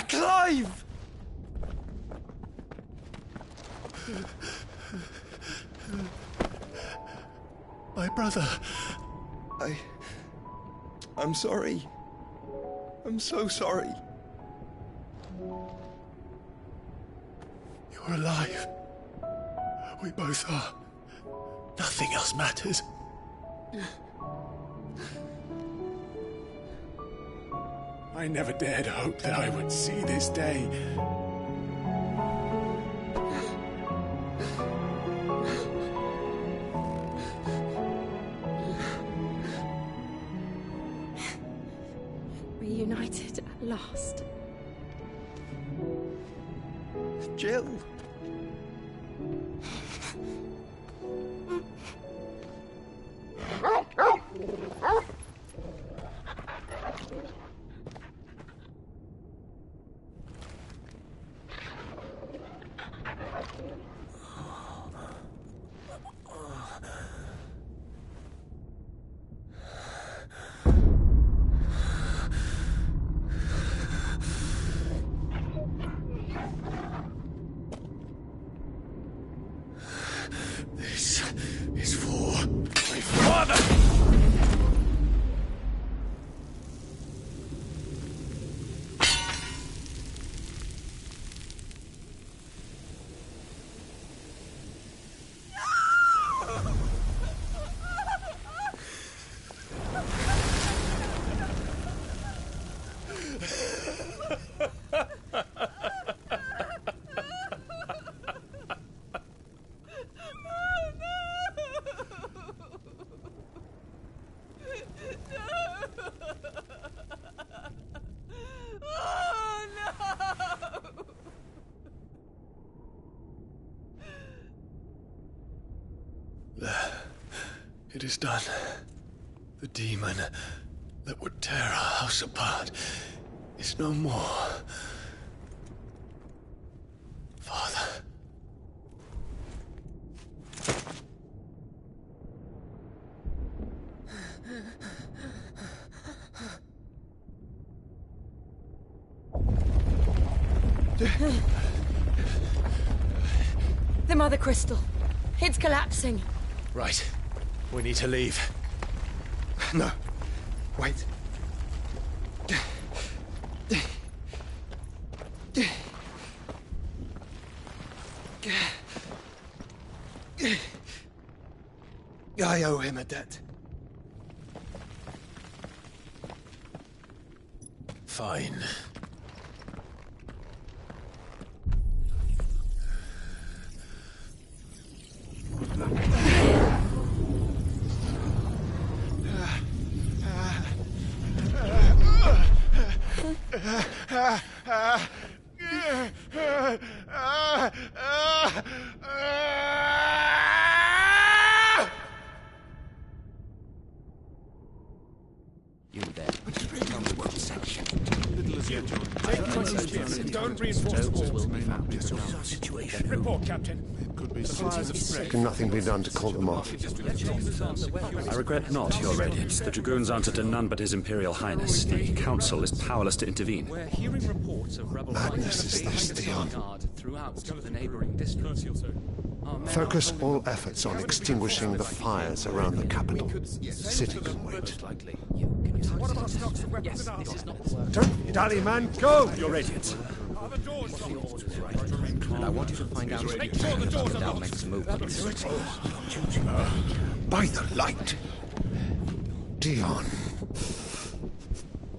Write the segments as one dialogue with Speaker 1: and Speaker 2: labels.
Speaker 1: Clive! My brother. I'm sorry. I'm so sorry. You're alive. We both are. Nothing else matters. I never dared hope that I would see this day.
Speaker 2: Reunited at last.
Speaker 1: Jill. This is for my father! It is done. The demon that would tear our house apart is no more. Father.
Speaker 2: The Mother Crystal. It's collapsing.
Speaker 1: Right. We need to leave. No. Wait. I owe him a debt. Fine.
Speaker 3: You there. Section.
Speaker 4: Don't reinforce
Speaker 3: will be found. Situation.
Speaker 4: Report, Captain.
Speaker 5: Can nothing be done to call them off?
Speaker 6: I regret not, Your Radiance. The Dragoons answer to none but His Imperial Highness. The Council is powerless to intervene.
Speaker 7: We're hearing reports of rebel
Speaker 5: Madness is this, Dion.
Speaker 7: throughout the neighboring districts.
Speaker 5: Focus all efforts on extinguishing the fires around the capital. The city can wait.
Speaker 4: What about stocks of weapons?
Speaker 5: Don't dally, man. Go!
Speaker 6: Your Radiance.
Speaker 3: I want you to find out if Down makes a move.
Speaker 5: By the light. Dion.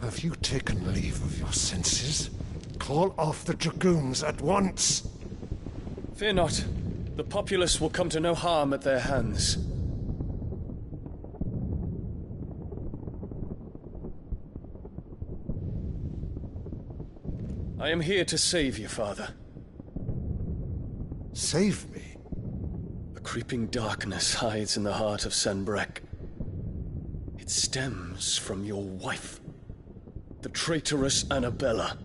Speaker 5: Have you taken leave of your senses? Call off the Dragoons at once.
Speaker 1: Fear not. The populace will come to no harm at their hands. I am here to save you, Father.
Speaker 5: Save me?
Speaker 1: A creeping darkness hides in the heart of Sanbreque. It stems from your wife, the traitorous Annabella.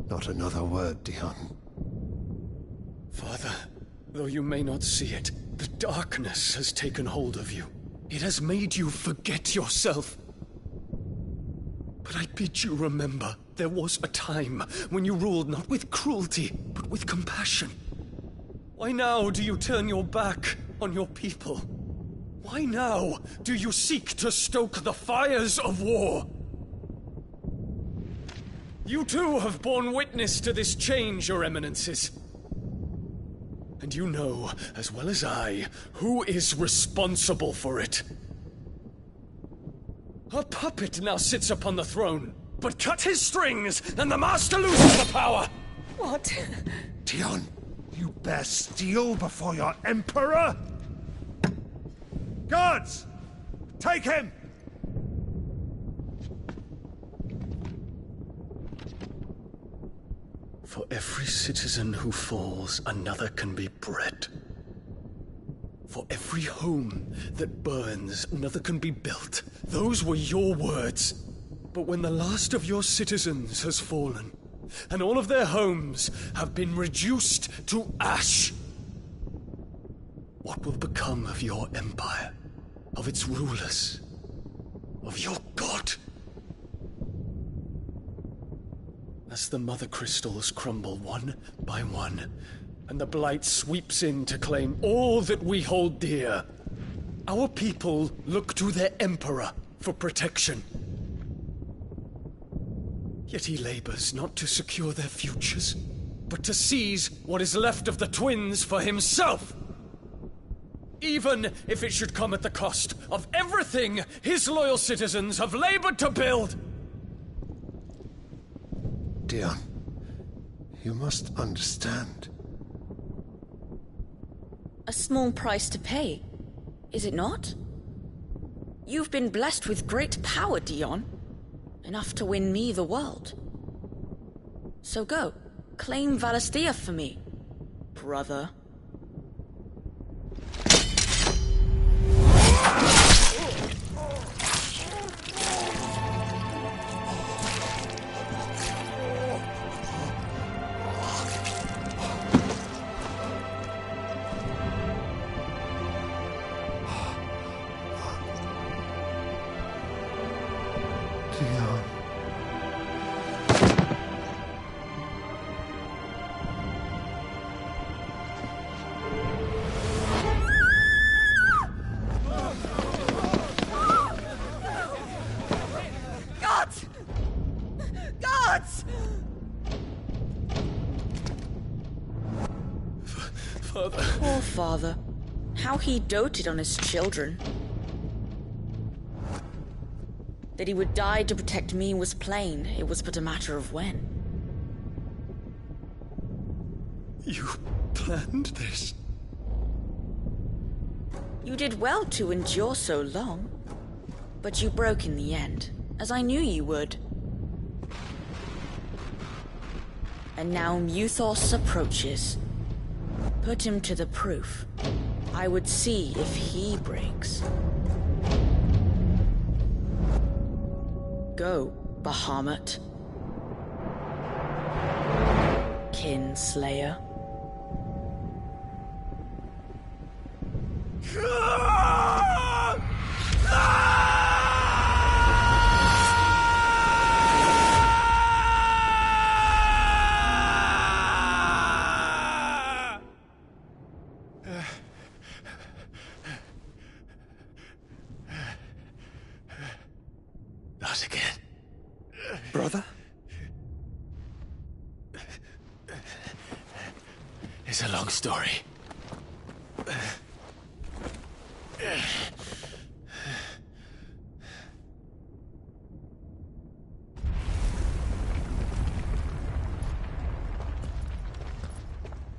Speaker 5: Not another word, Dion.
Speaker 1: Father, Though you may not see it, the darkness has taken hold of you. It has made you forget yourself. But I bid you remember, there was a time when you ruled not with cruelty, but with compassion. Why now do you turn your back on your people? Why now do you seek to stoke the fires of war? You too have borne witness to this change, Your Eminences. And you know, as well as I, who is responsible for it. A puppet now sits upon the throne, but cut his strings, and the master loses the power!
Speaker 2: What?
Speaker 5: Dion, you bear steel before your emperor? Guards! Take him!
Speaker 1: For every citizen who falls, another can be bred. For every home that burns, another can be built. Those were your words. But when the last of your citizens has fallen, and all of their homes have been reduced to ash, what will become of your empire, of its rulers, of your god? As the mother crystals crumble one by one, and the blight sweeps in to claim all that we hold dear, our people look to their emperor for protection. Yet he labors not to secure their futures, but to seize what is left of the twins for himself. Even if it should come at the cost of everything his loyal citizens have labored to build.
Speaker 5: Dion, you must understand.
Speaker 8: A small price to pay, is it not? You've been blessed with great power, Dion. Enough to win me the world. So go, claim Valisthea for me, brother.
Speaker 5: Dion.
Speaker 8: Gods! Gods!
Speaker 1: Father.
Speaker 8: Poor father. How he doted on his children. That he would die to protect me was plain. It was but a matter of when.
Speaker 1: You planned this?
Speaker 8: You did well to endure so long. But you broke in the end, as I knew you would. And now Muthos approaches. Put him to the proof. I would see if he breaks. Go, Bahamut. Kinslayer.
Speaker 1: Not again.
Speaker 3: Brother?
Speaker 1: It's a long story.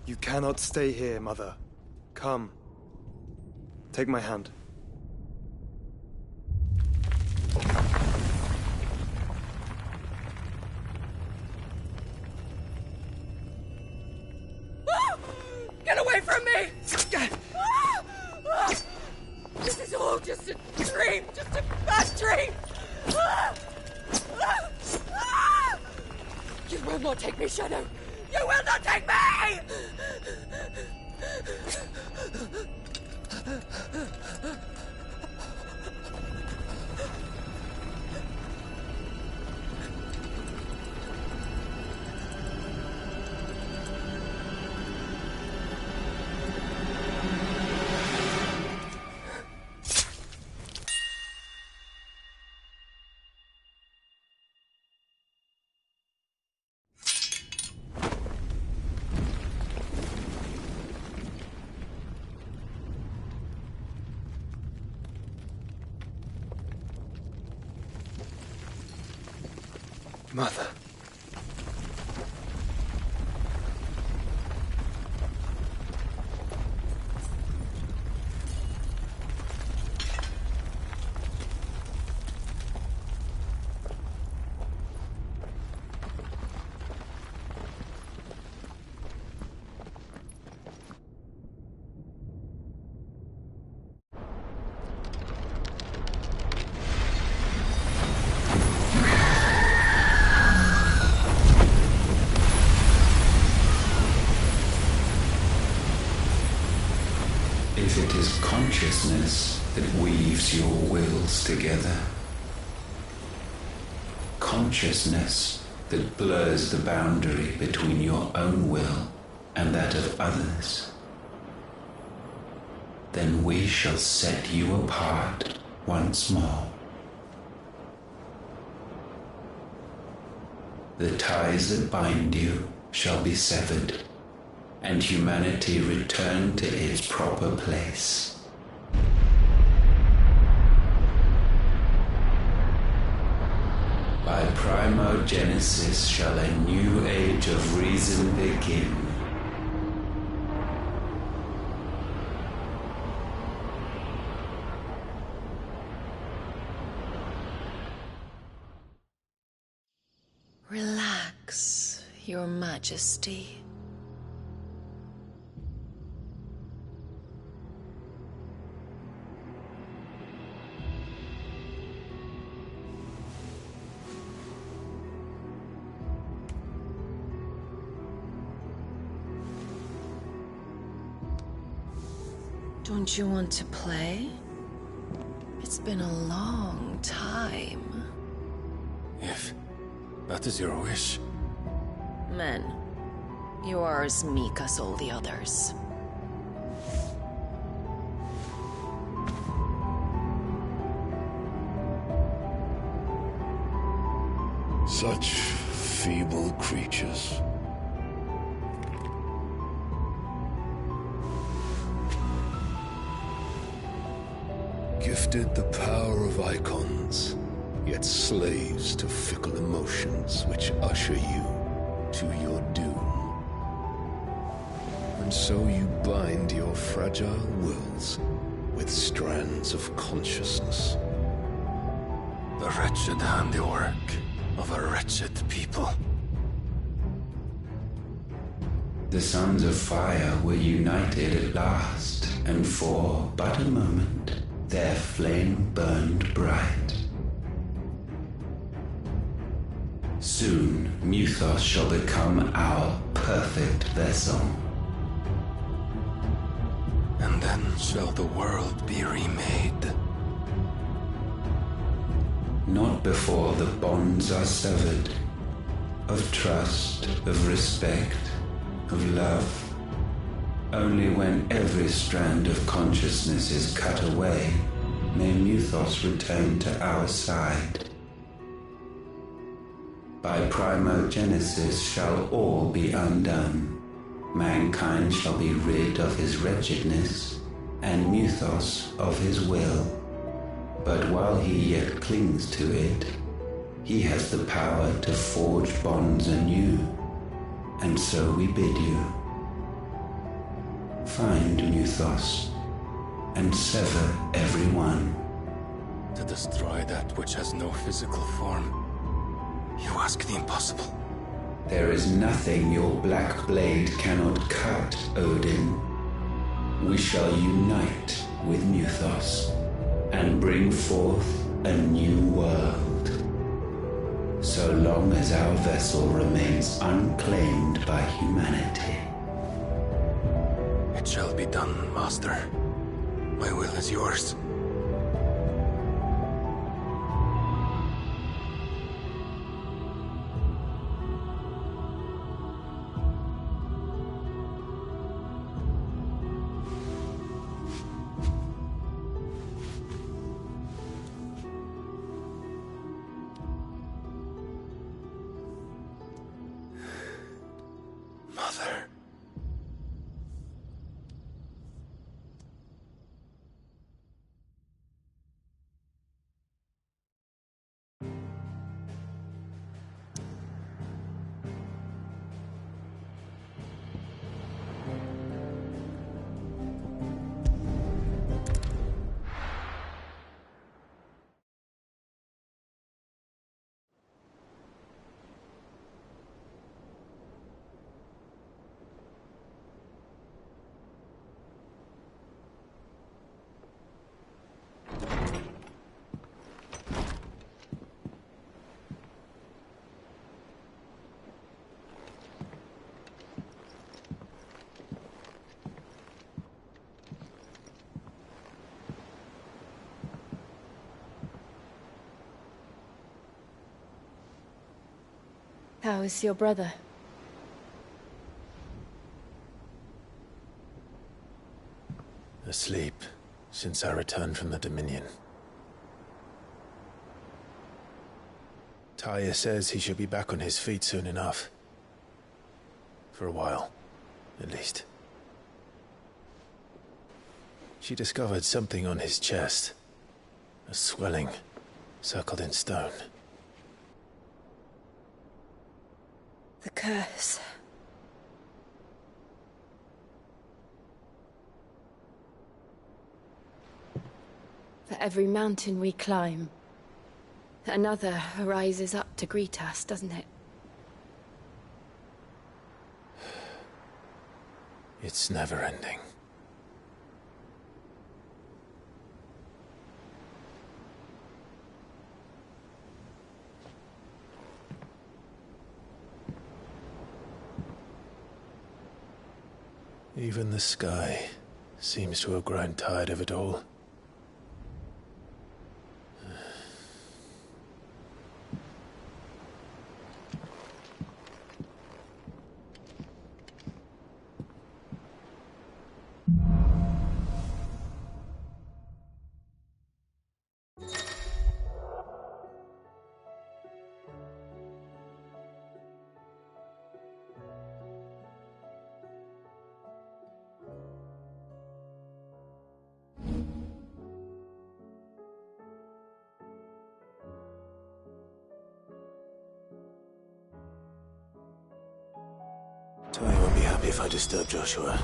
Speaker 9: You cannot stay here, Mother. Come. Take my hand.
Speaker 2: Get away from me! This is all just a dream, just a bad dream! You will not take me, Shadow! You will not take me!
Speaker 9: Mother.
Speaker 10: If it is consciousness that weaves your wills together, consciousness that blurs the boundary between your own will and that of others, then we shall set you apart once more. The ties that bind you shall be severed, and humanity return to its proper place. By primogenesis shall a new age of reason begin.
Speaker 2: Relax, Your Majesty. Don't you want to play? It's been a long time.
Speaker 1: If that is your wish.
Speaker 2: Men, you are as meek as all the others.
Speaker 11: Such feeble creatures. Gifted the power of icons, yet slaves to fickle emotions which usher you to your doom. And so you bind your fragile wills with strands of consciousness.
Speaker 1: The wretched handiwork of a wretched people.
Speaker 10: The sons of fire were united at last, and for but a moment their flame burned bright. Soon Muthos shall become our perfect vessel.
Speaker 1: And then shall the world be remade.
Speaker 10: Not before the bonds are severed, of trust, of respect, of love. Only when every strand of consciousness is cut away, may Muthos return to our side. By primogenesis shall all be undone. Mankind shall be rid of his wretchedness, and Muthos of his will. But while he yet clings to it, he has the power to forge bonds anew, and so we bid you. Find Muthos, and sever every one.
Speaker 1: To destroy that which has no physical form, you ask the impossible.
Speaker 10: There is nothing your black blade cannot cut, Odin. We shall unite with Muthos, and bring forth a new world. So long as our vessel remains unclaimed by humanity.
Speaker 1: It shall
Speaker 11: done, Master. My will is yours. Mother.
Speaker 2: How is your brother?
Speaker 11: Asleep since I returned from the Dominion. Taya says he should be back on his feet soon enough. For a while, at least. She discovered something on his chest. A swelling, circled in stone.
Speaker 2: The curse. For every mountain we climb, another rises up to greet us, doesn't it?
Speaker 11: It's never ending. Even the sky seems to have grown tired of it all. Tony won't be happy if I disturb Joshua.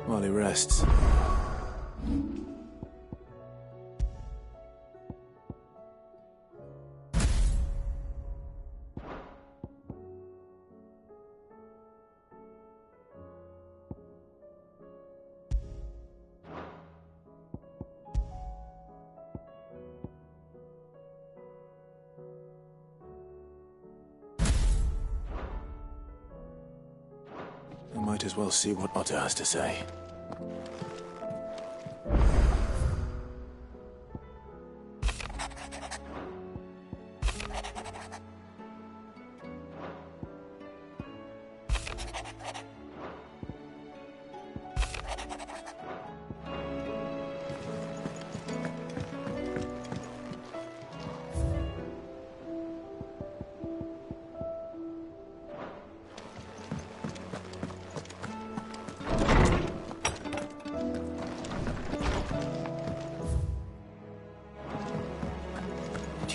Speaker 11: While he rests.
Speaker 1: Might as well see what Otter has to say.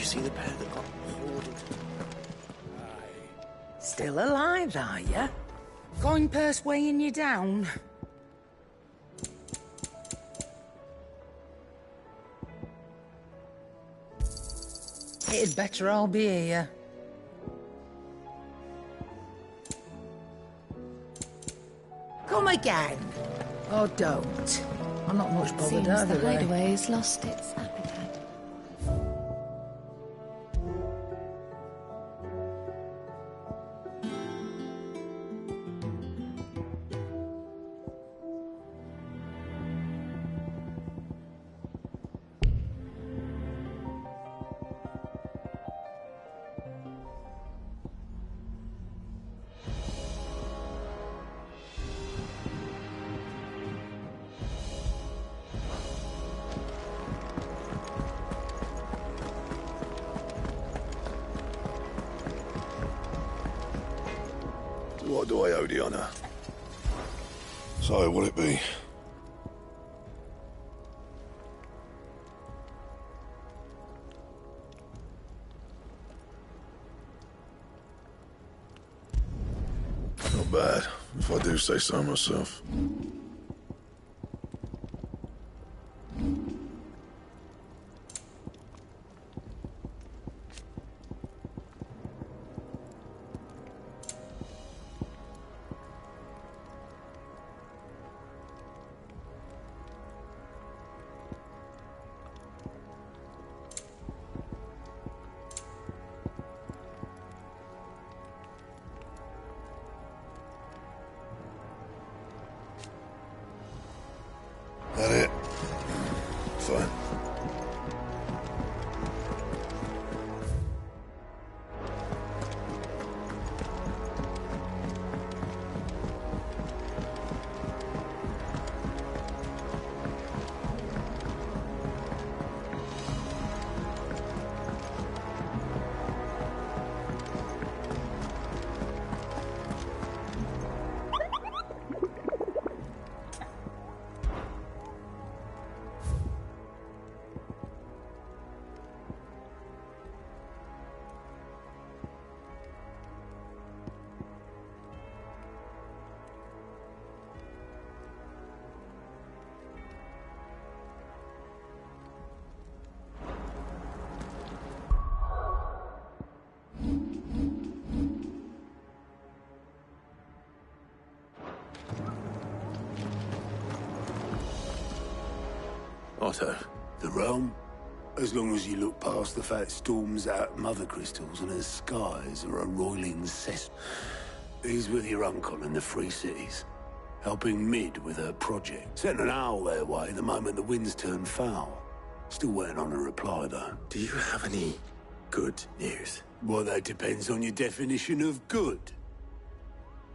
Speaker 12: See the pair that got applauded.
Speaker 13: Still alive, are you? Coin purse weighing you down? It'd better all be here. Come again. Or don't. I'm not much bothered
Speaker 2: Seems
Speaker 13: either
Speaker 2: the
Speaker 13: way.
Speaker 2: hideaway has lost its appetite.
Speaker 11: What do I owe the honour? So, will it be? Not bad, if I do say so myself. That it? Fine.
Speaker 1: Otto.
Speaker 14: The realm? As long as you look past the fat storms out mother crystals and her skies are a roiling cess. He's with your uncle in the Free Cities, helping Mid with her project. Sent an owl their way the moment the winds turned foul. Still waiting on a reply, though.
Speaker 1: Do you have any good news?
Speaker 14: Well, that depends on your definition of good.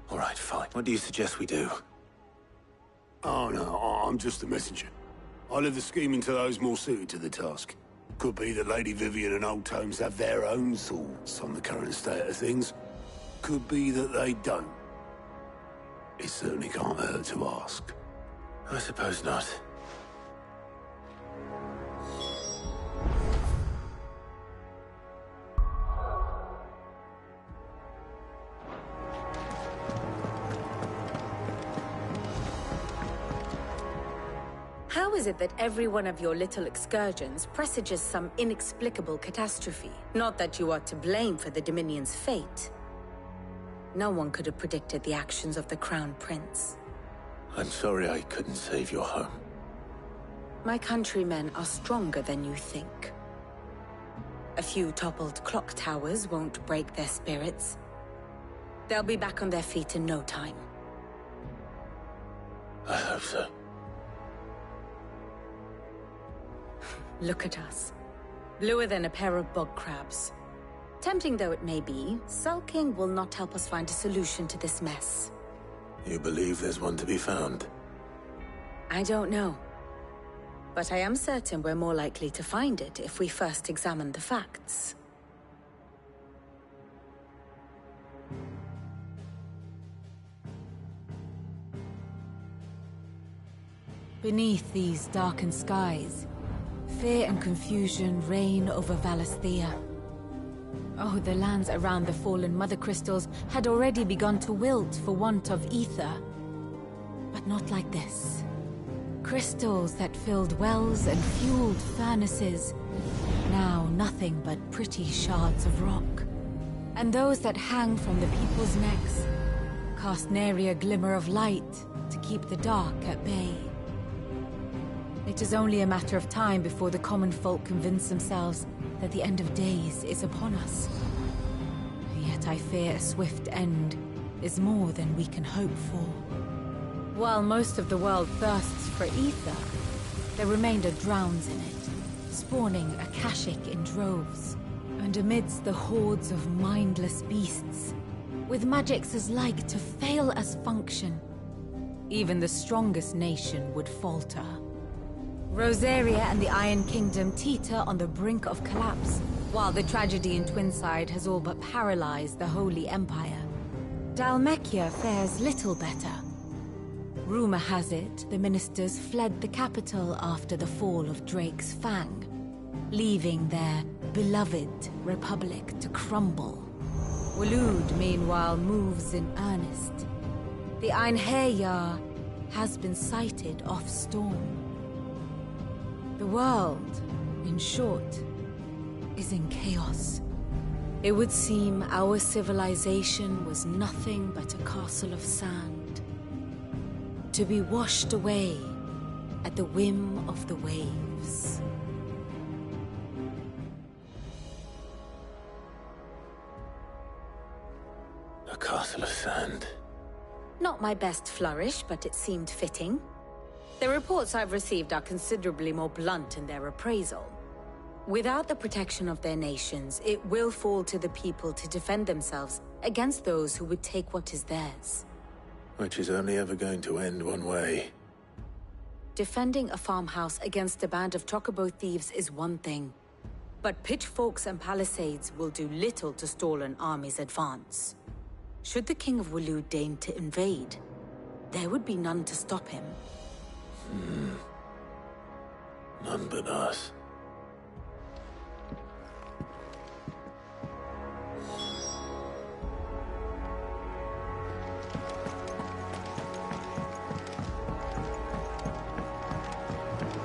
Speaker 1: All right, fine. What do you suggest we do?
Speaker 14: Oh, no, I'm just the messenger. I'll leave the scheming to those more suited to the task. Could be that Lady Vivian and Old Tomes have their own thoughts on the current state of things. Could be that they don't. It certainly can't hurt to ask.
Speaker 1: I suppose not.
Speaker 15: How is it that every one of your little excursions presages some inexplicable catastrophe? Not that you are to blame for the Dominion's fate. No one could have predicted the actions of the Crown Prince.
Speaker 1: I'm sorry I couldn't save your home.
Speaker 15: My countrymen are stronger than you think. A few toppled clock towers won't break their spirits. They'll be back on their feet in no time.
Speaker 14: I hope so.
Speaker 15: Look at us. Bluer than a pair of bog crabs. Tempting though it may be, sulking will not help us find a solution to this mess.
Speaker 14: You believe there's one to be found?
Speaker 15: I don't know. But I am certain we're more likely to find it if we first examine the facts.
Speaker 16: Beneath these darkened skies, fear and confusion reign over Valisthea. Oh, the lands around the fallen Mother Crystals had already begun to wilt for want of ether. But not like this. Crystals that filled wells and fueled furnaces. Now nothing but pretty shards of rock. And those that hang from the people's necks cast nary a glimmer of light to keep the dark at bay. It is only a matter of time before the common folk convince themselves that the end of days is upon us. Yet I fear a swift end is more than we can hope for. While most of the world thirsts for ether, the remainder drowns in it, spawning Akashic in droves. And amidst the hordes of mindless beasts, with magics as like to fail as function, even the strongest nation would falter. Rosaria and the Iron Kingdom teeter on the brink of collapse, while the tragedy in Twinside has all but paralyzed the Holy Empire. Dhalmekia fares little better. Rumor has it the ministers fled the capital after the fall of Drake's Fang, leaving their beloved republic to crumble. Waloed, meanwhile, moves in earnest. The Einherjar has been sighted off Storm. The world, in short, is in chaos. It would seem our civilization was nothing but a castle of sand, to be washed away at the whim of the waves.
Speaker 14: A castle of sand.
Speaker 15: Not my best flourish, but it seemed fitting. The reports I've received are considerably more blunt in their appraisal. Without the protection of their nations, it will fall to the people to defend themselves against those who would take what is theirs.
Speaker 14: Which is only ever going to end one way.
Speaker 15: Defending a farmhouse against a band of chocobo thieves is one thing. But pitchforks and palisades will do little to stall an army's advance. Should the King of Waloed deign to invade, there would be none to stop him.
Speaker 14: None but us.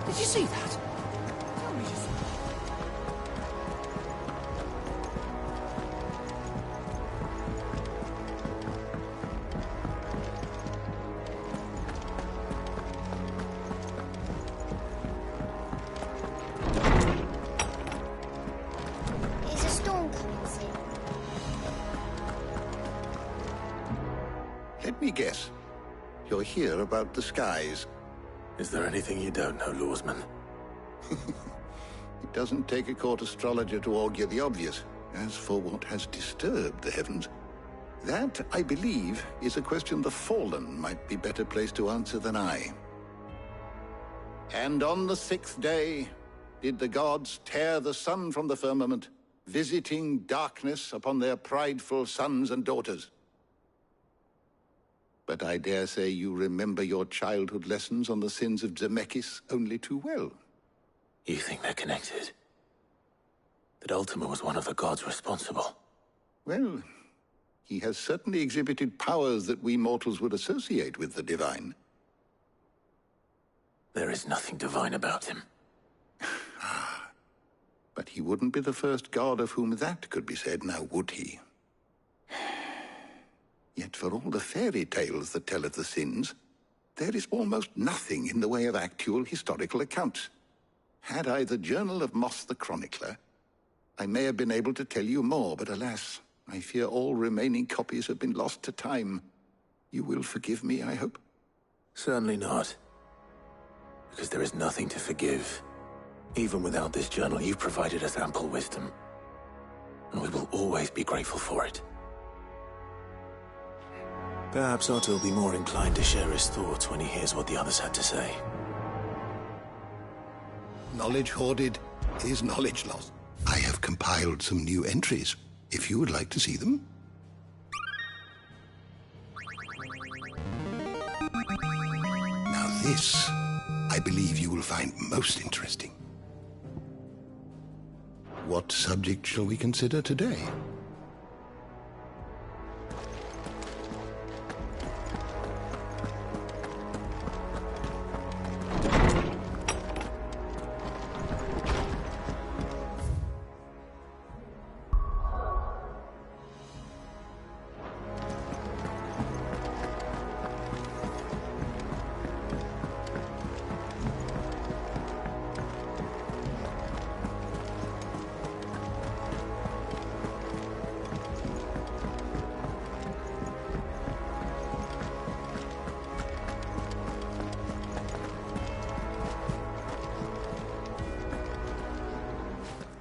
Speaker 4: Did you see that? Tell me just...
Speaker 17: Is a storm coming soon?
Speaker 5: Let me guess. You're here about the skies.
Speaker 14: Is there anything you don't know, Lawsman?
Speaker 5: It doesn't take a court astrologer to augur the obvious. As for what has disturbed the heavens, that, I believe, is a question the Fallen might be better placed to answer than I. And on the 6th day did the gods tear the sun from the firmament, visiting darkness upon their prideful sons and daughters. But I dare say you remember your childhood lessons on the sins of Zemeckis only too well.
Speaker 14: You think they're connected? That Ultima was one of the gods responsible?
Speaker 5: Well, he has certainly exhibited powers that we mortals would associate with the divine.
Speaker 14: There is nothing divine about him.
Speaker 5: But he wouldn't be the first god of whom that could be said, now would he? Yet for all the fairy tales that tell of the sins, there is almost nothing in the way of actual historical accounts. Had I the Journal of Moss the Chronicler, I may have been able to tell you more, but alas, I fear all remaining copies have been lost to time. You will forgive me, I hope?
Speaker 18: Certainly not. Because there is nothing to forgive. Even without this journal, you've provided us ample wisdom. And we will always be grateful for it. Perhaps Otto will be more inclined to share his thoughts when he hears what the others had to say.
Speaker 5: Knowledge hoarded is knowledge lost. I have compiled some new entries, if you would like to see them. Now this, I believe you will find most interesting. What subject shall we consider today?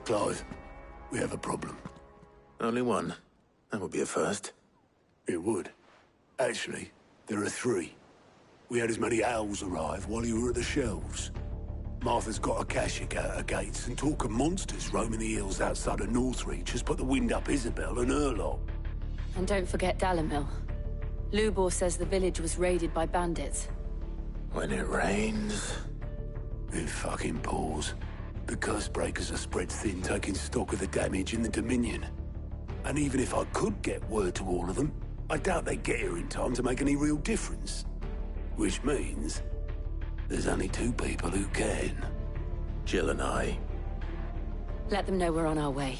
Speaker 14: Clive, we have a problem.
Speaker 18: Only one. That would be a first.
Speaker 14: It would. Actually, there are three. We had as many owls arrive while you were at the shelves. Martha's got a Kashik out her gates, and talk of monsters roaming the hills outside of Northreach has put the wind up Isabel and her lot.
Speaker 2: And don't forget Dalimil. Lubor says the village was raided by bandits.
Speaker 18: When it rains...
Speaker 14: It fucking pours. The curse breakers are spread thin, taking stock of the damage in the Dominion. And even if I could get word to all of them, I doubt they'd get here in time to make any real difference. Which means there's only two people who can.
Speaker 18: Jill and I.
Speaker 2: Let them know we're on our way.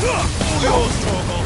Speaker 4: All yours, Torgal.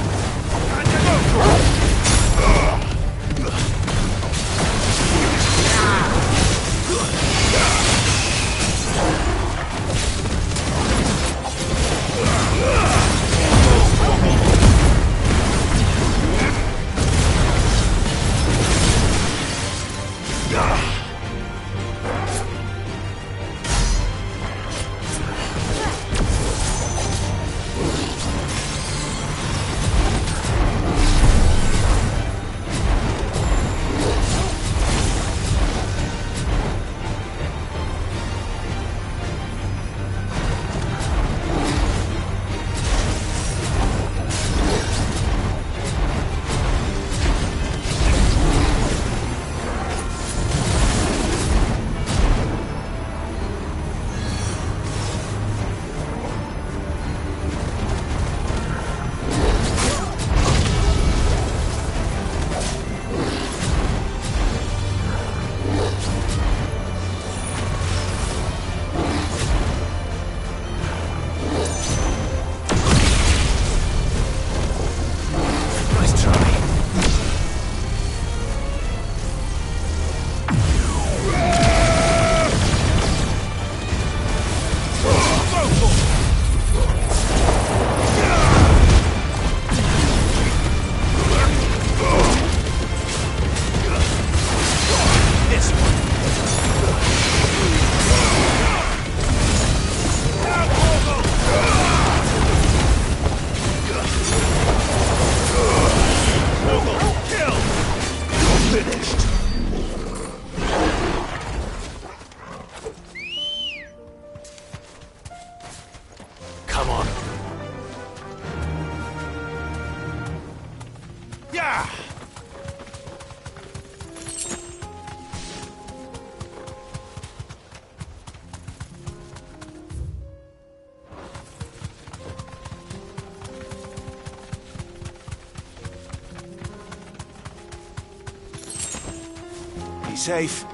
Speaker 19: Safe.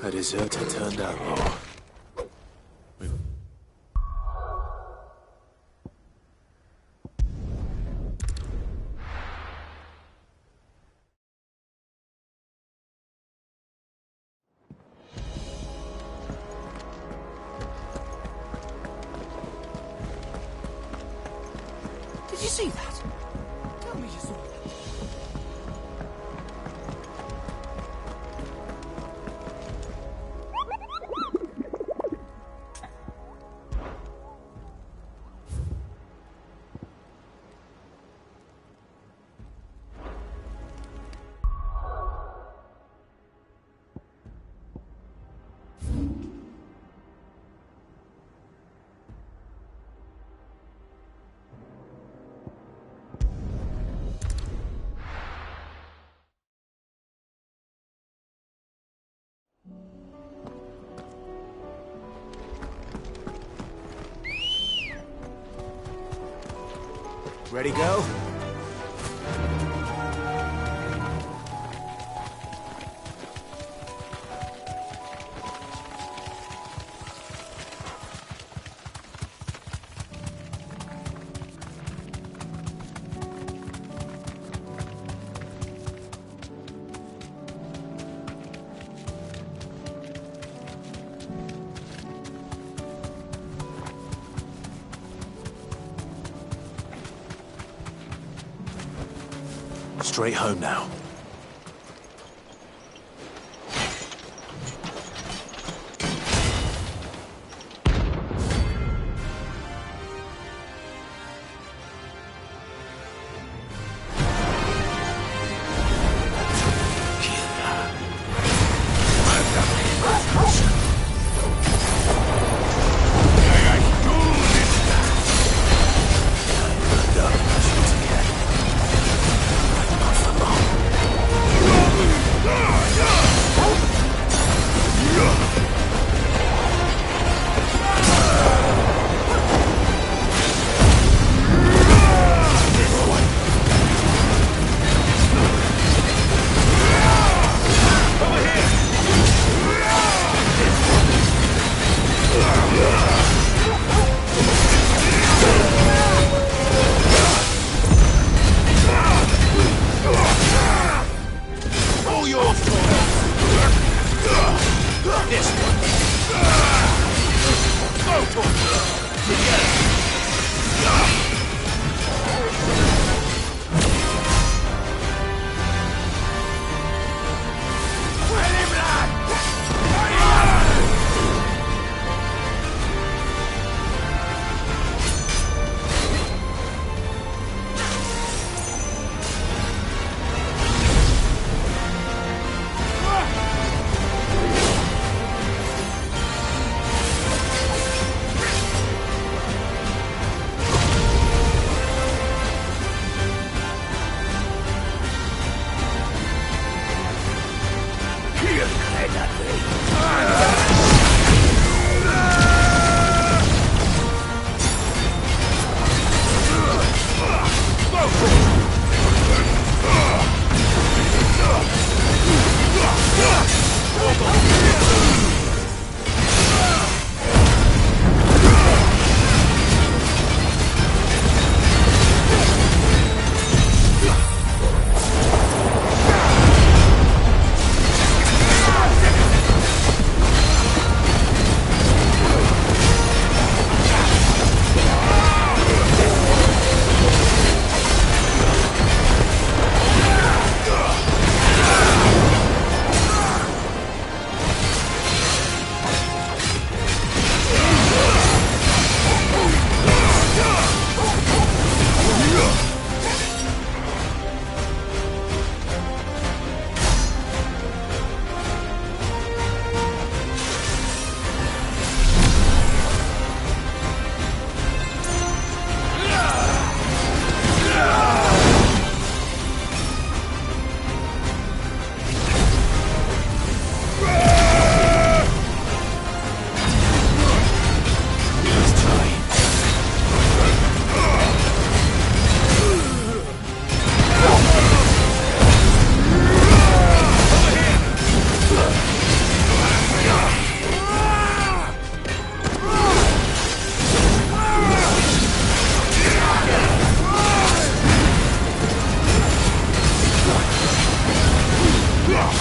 Speaker 14: A deserter turned outlaw.
Speaker 4: Did you see that? Tell me you saw that.
Speaker 19: Ready, go?
Speaker 18: Straight home now.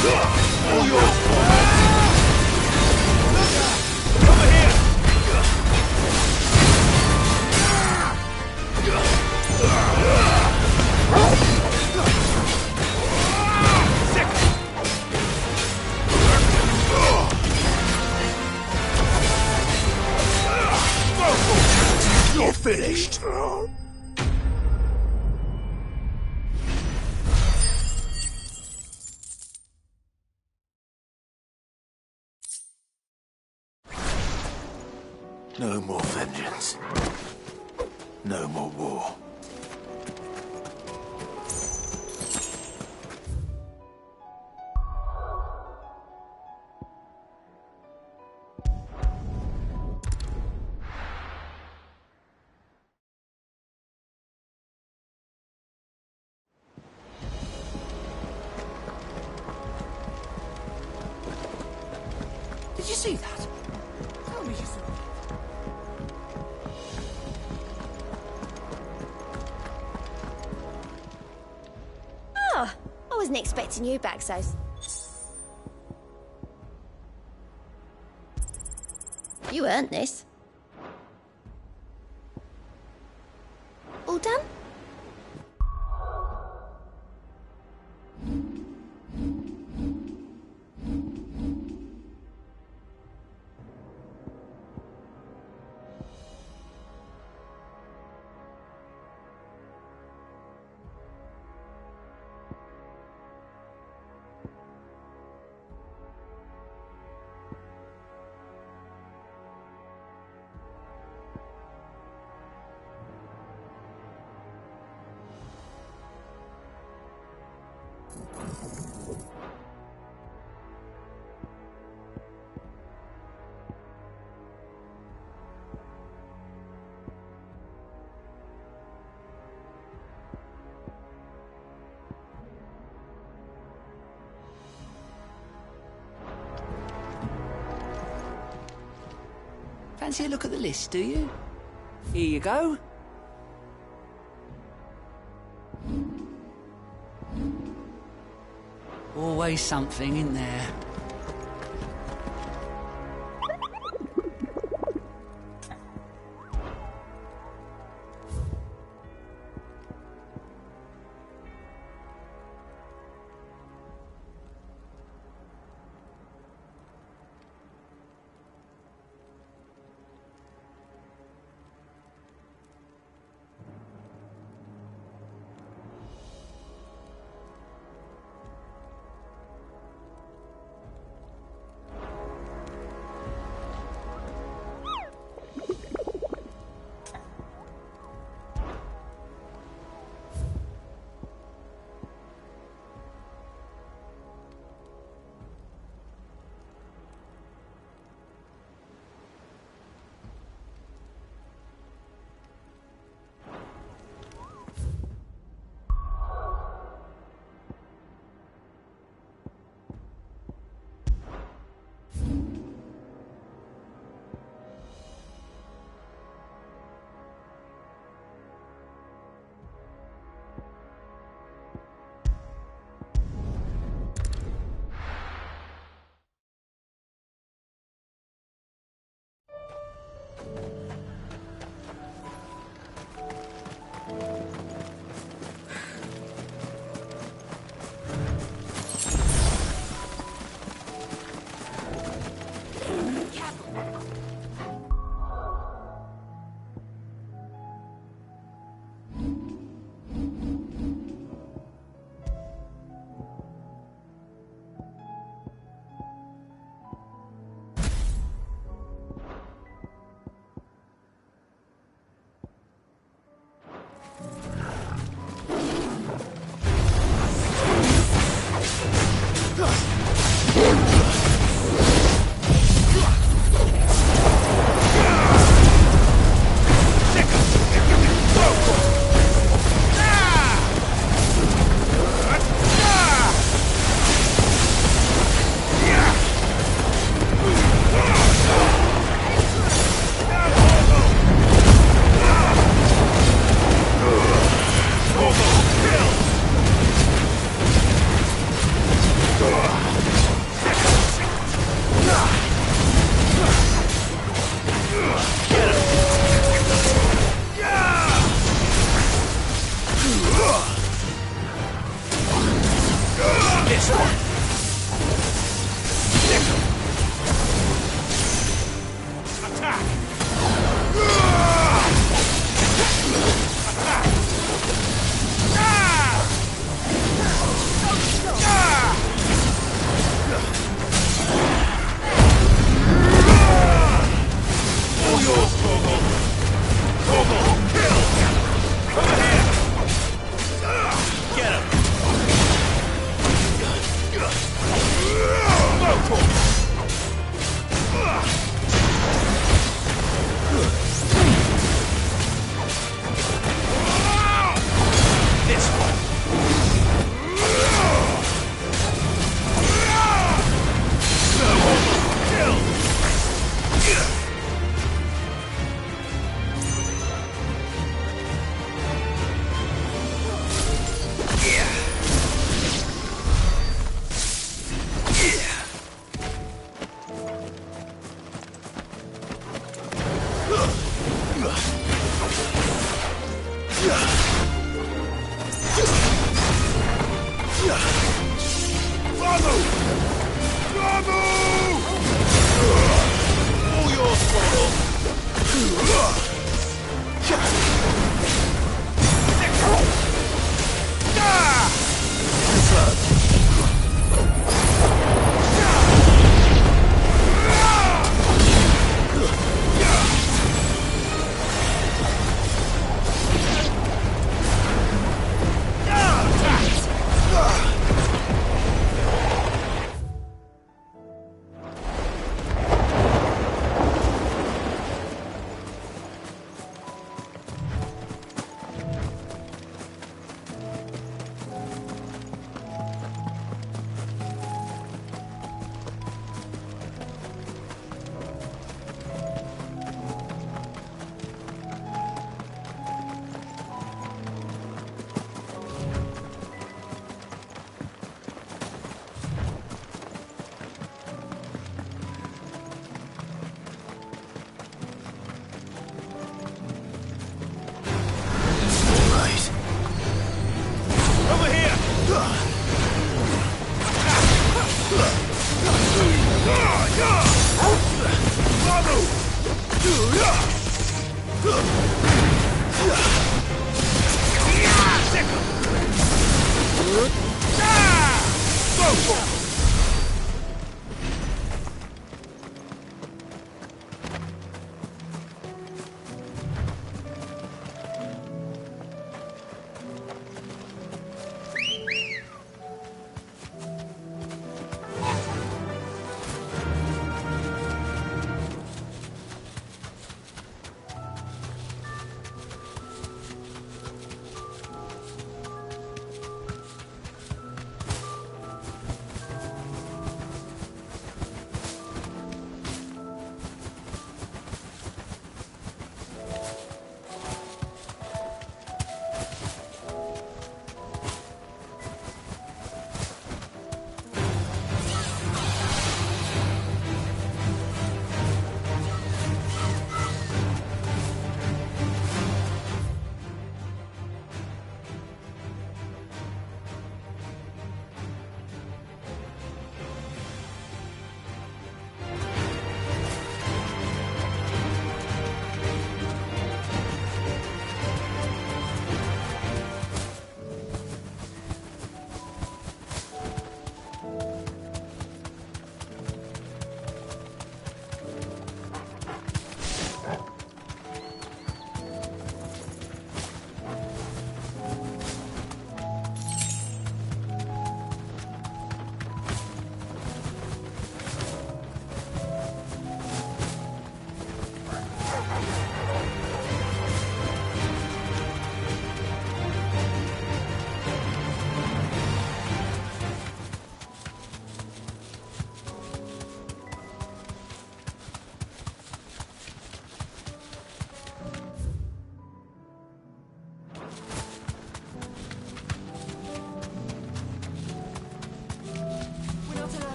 Speaker 4: All yours, over here! You're finished.
Speaker 18: No more vengeance. No more war.
Speaker 4: Did you see that? Tell me you saw it.
Speaker 17: Oh, I wasn't expecting you back, so... You earned this. All done?
Speaker 4: Fancy a look at the list, do you? Here you go. Always something in there.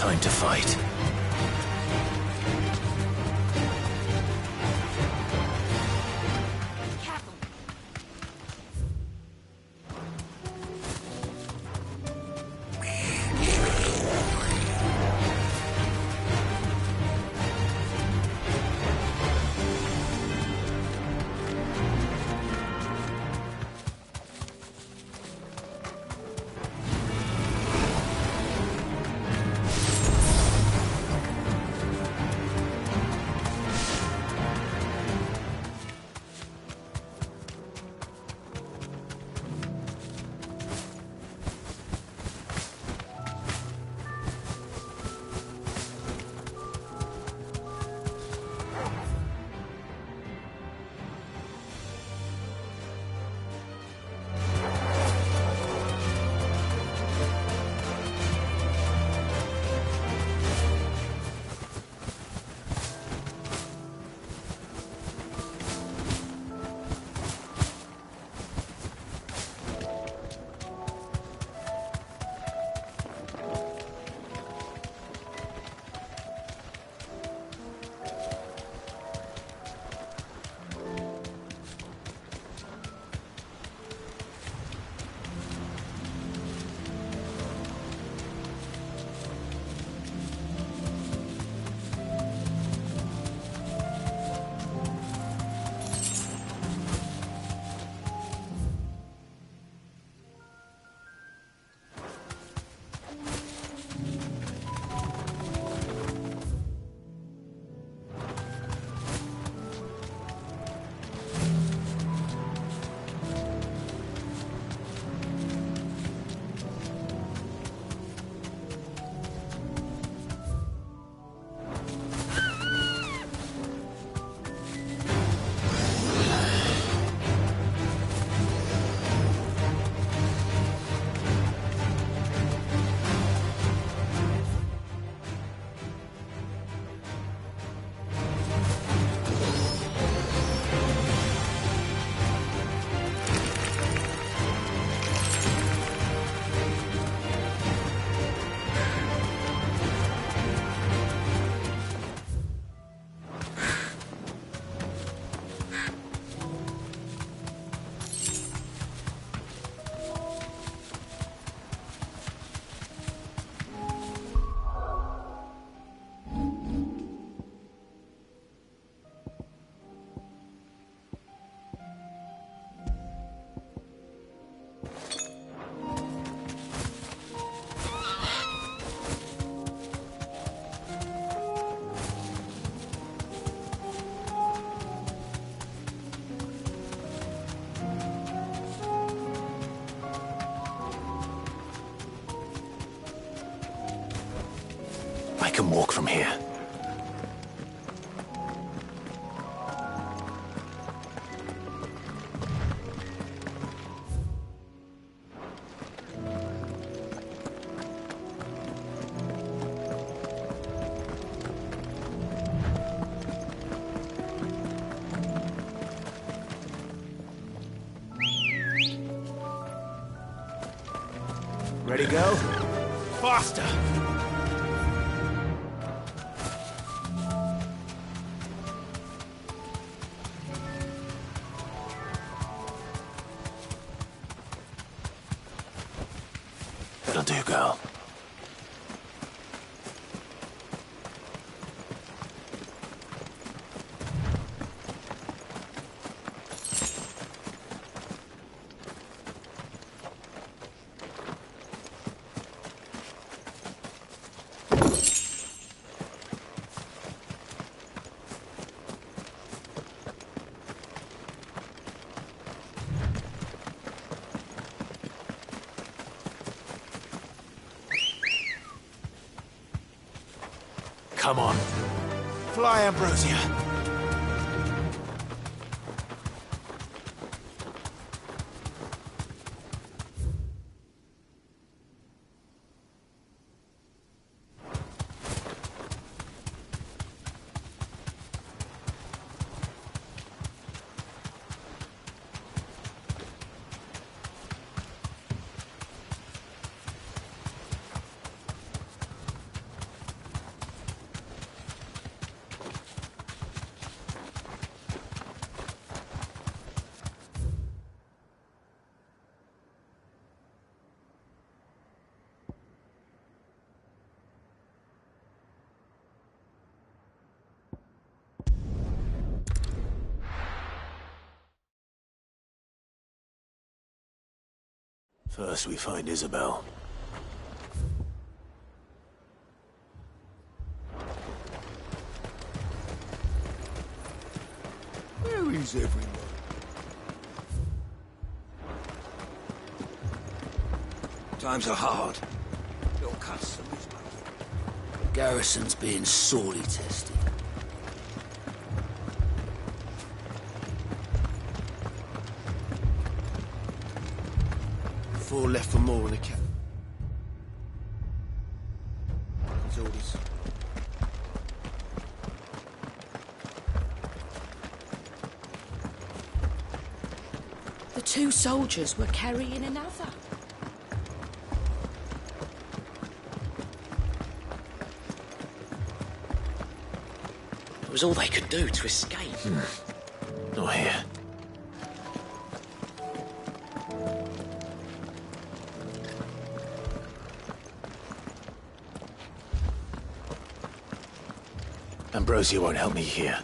Speaker 18: Time to fight. I can walk from here.
Speaker 19: Ready, go? Faster!
Speaker 18: That'll do, girl.
Speaker 19: Come on. Fly, Ambrosia.
Speaker 18: First we find Isabel.
Speaker 14: Where is everyone?
Speaker 4: Times are hard. Your customers. The garrison's being sorely tested.
Speaker 12: Four left for more in the cap. His orders.
Speaker 8: The two soldiers were carrying another.
Speaker 4: It was all they could do to escape.
Speaker 18: Not here. Ambrosia won't help me here.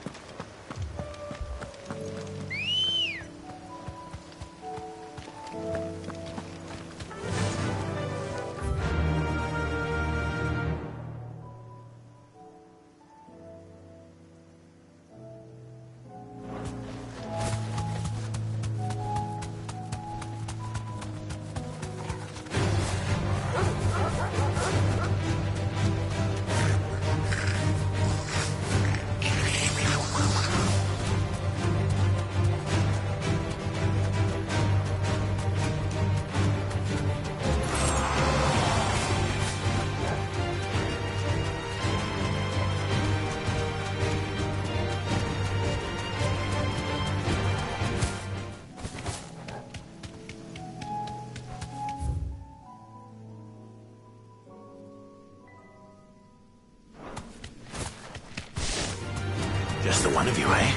Speaker 18: Just the one of you, eh?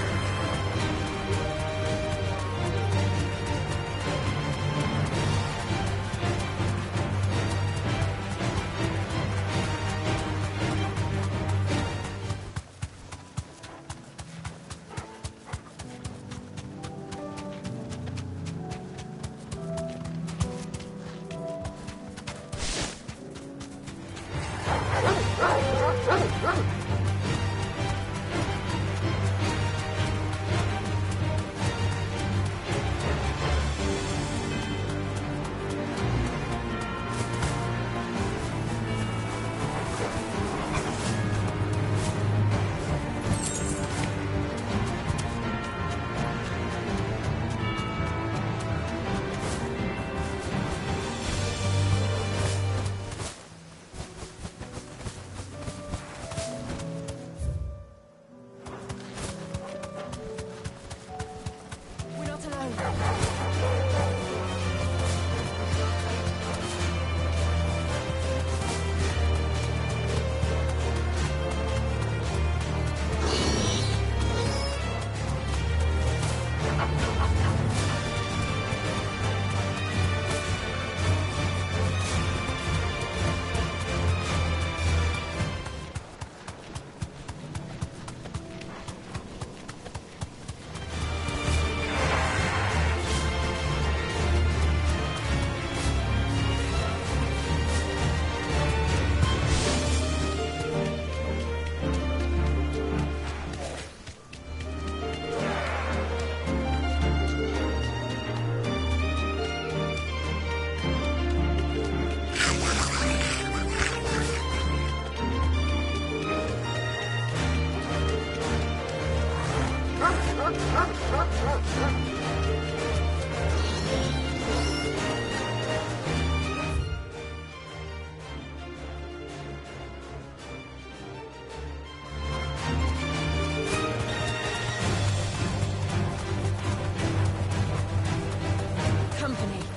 Speaker 2: Company.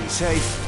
Speaker 19: Be safe.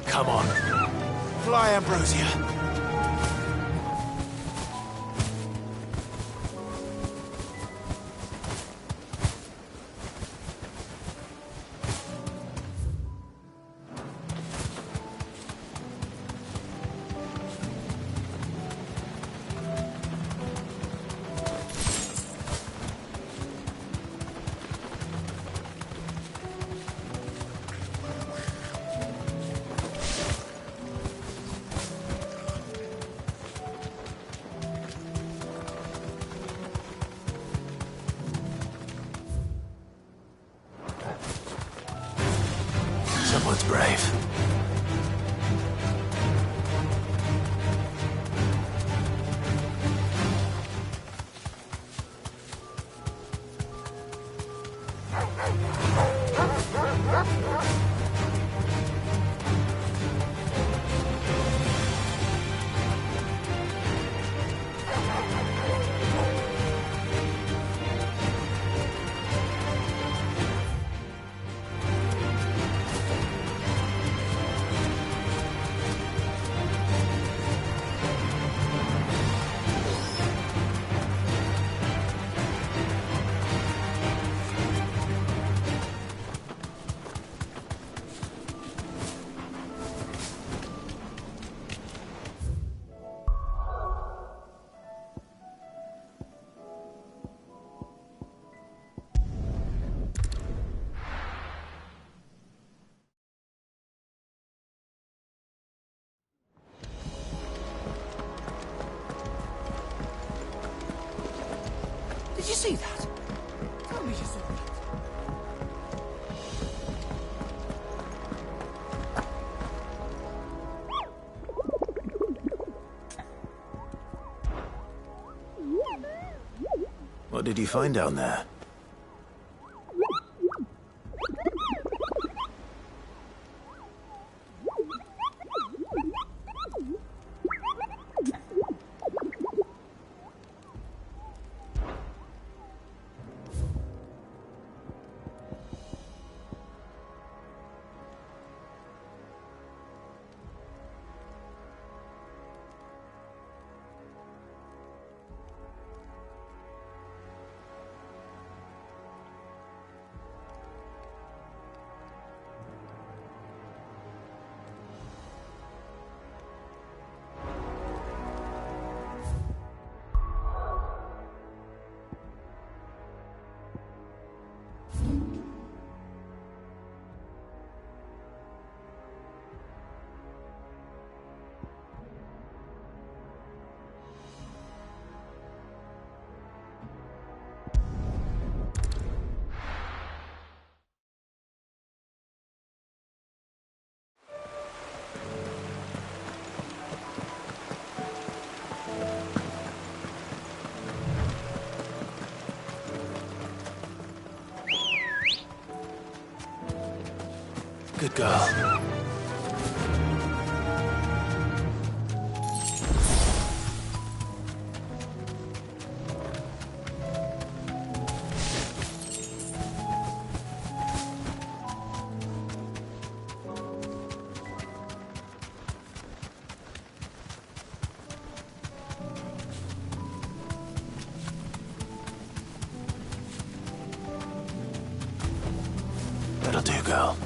Speaker 19: Come on. Fly, Ambrosia. Someone's brave.
Speaker 4: Did you see that? Tell me you saw that.
Speaker 19: What did you find down there? Good girl. That'll do, girl.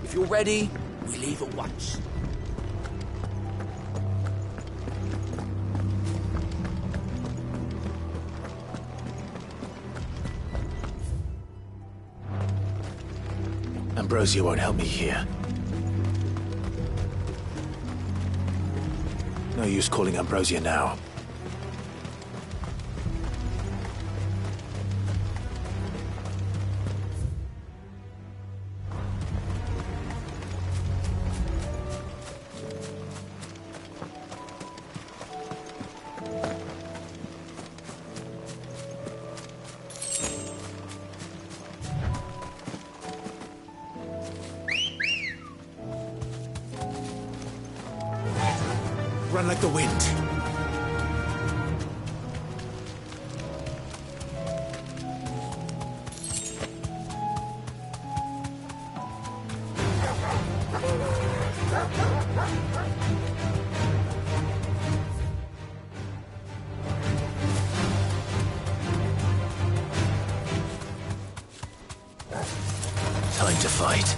Speaker 4: If you're ready, we leave at once.
Speaker 19: Ambrosia won't help me here. No use calling Ambrosia now. Run like the wind. Time to fight.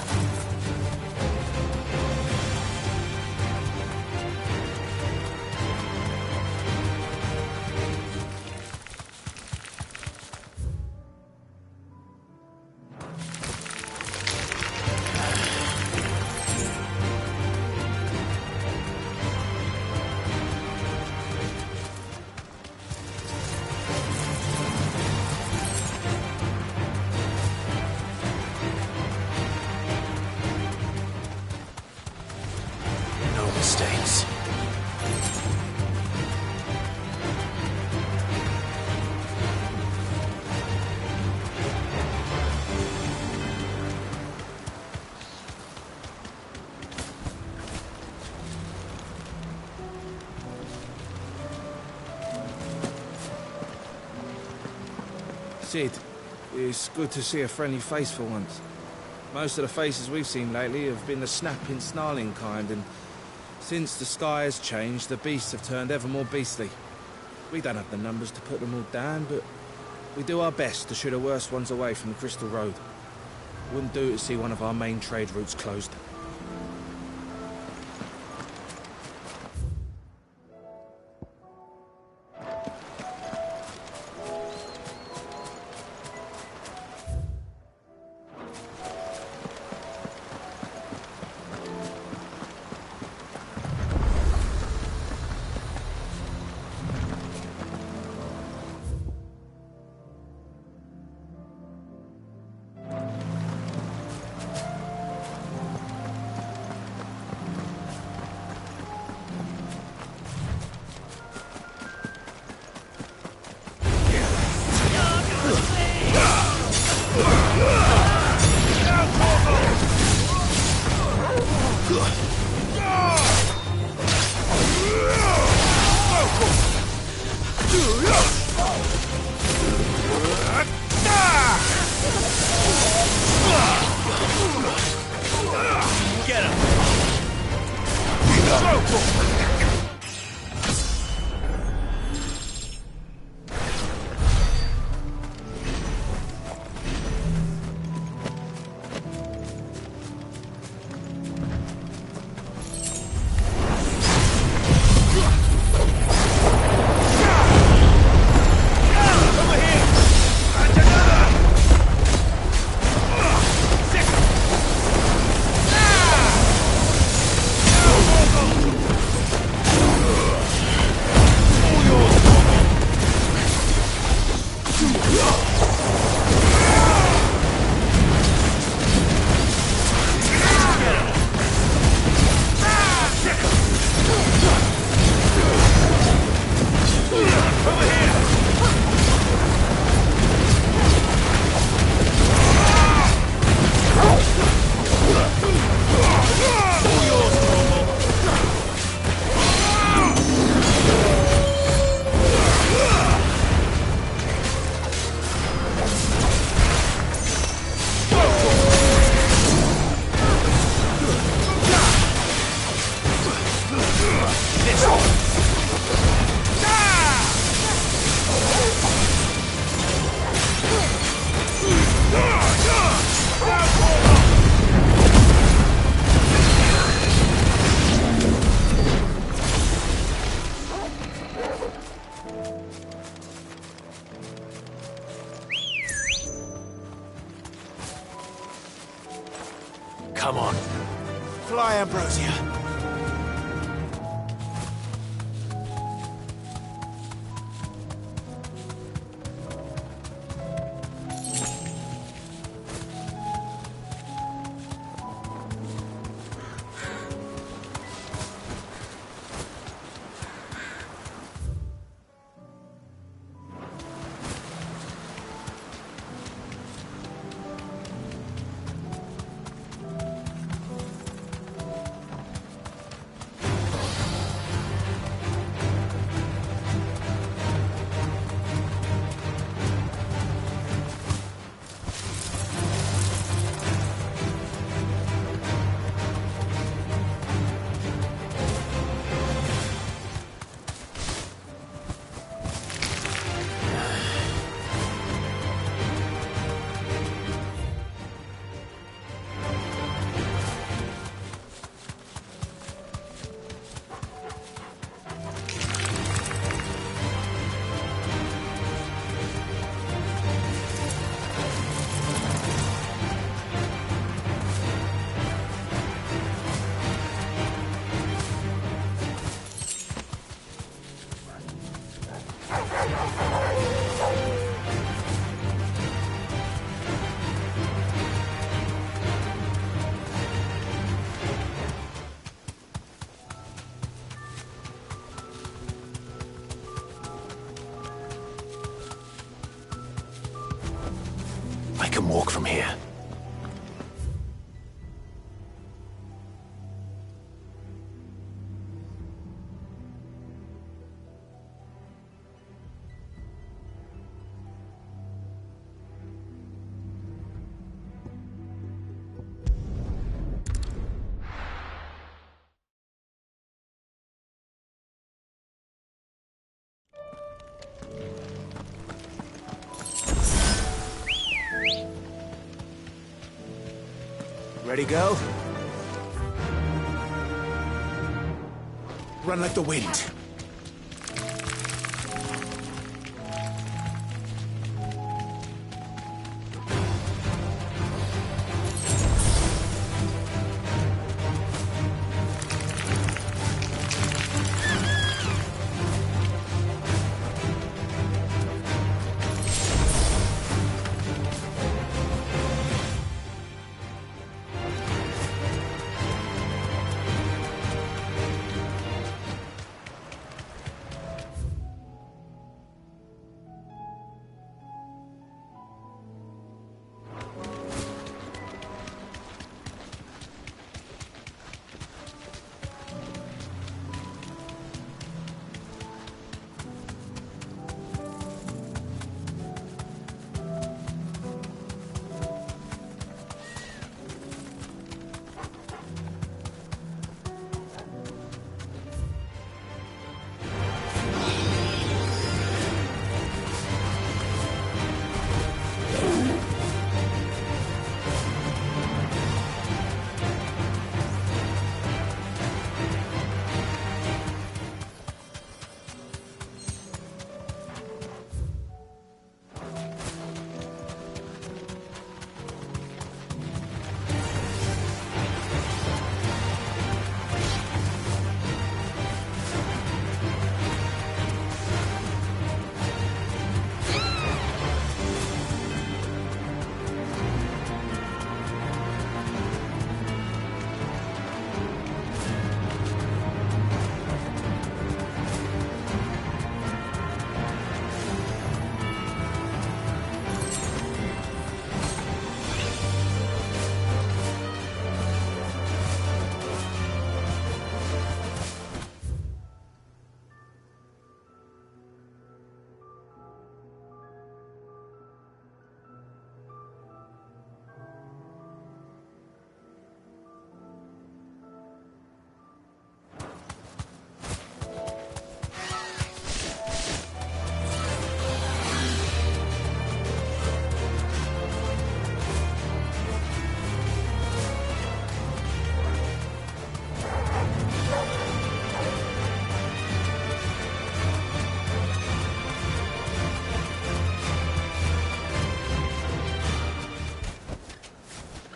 Speaker 19: Mistakes.
Speaker 20: Sid, it's good to see a friendly face for once. Most of the faces we've seen lately have been the snapping, snarling kind, and since the sky has changed, the beasts have turned ever more beastly. We don't have the numbers to put them all down, but we do our best to shoo the worst ones away from the Crystal Road. Wouldn't do to see one of our main trade routes closed.
Speaker 19: Get him! Come on. Fly, Ambrosia. I can walk from here. Ready, go? Run like the wind.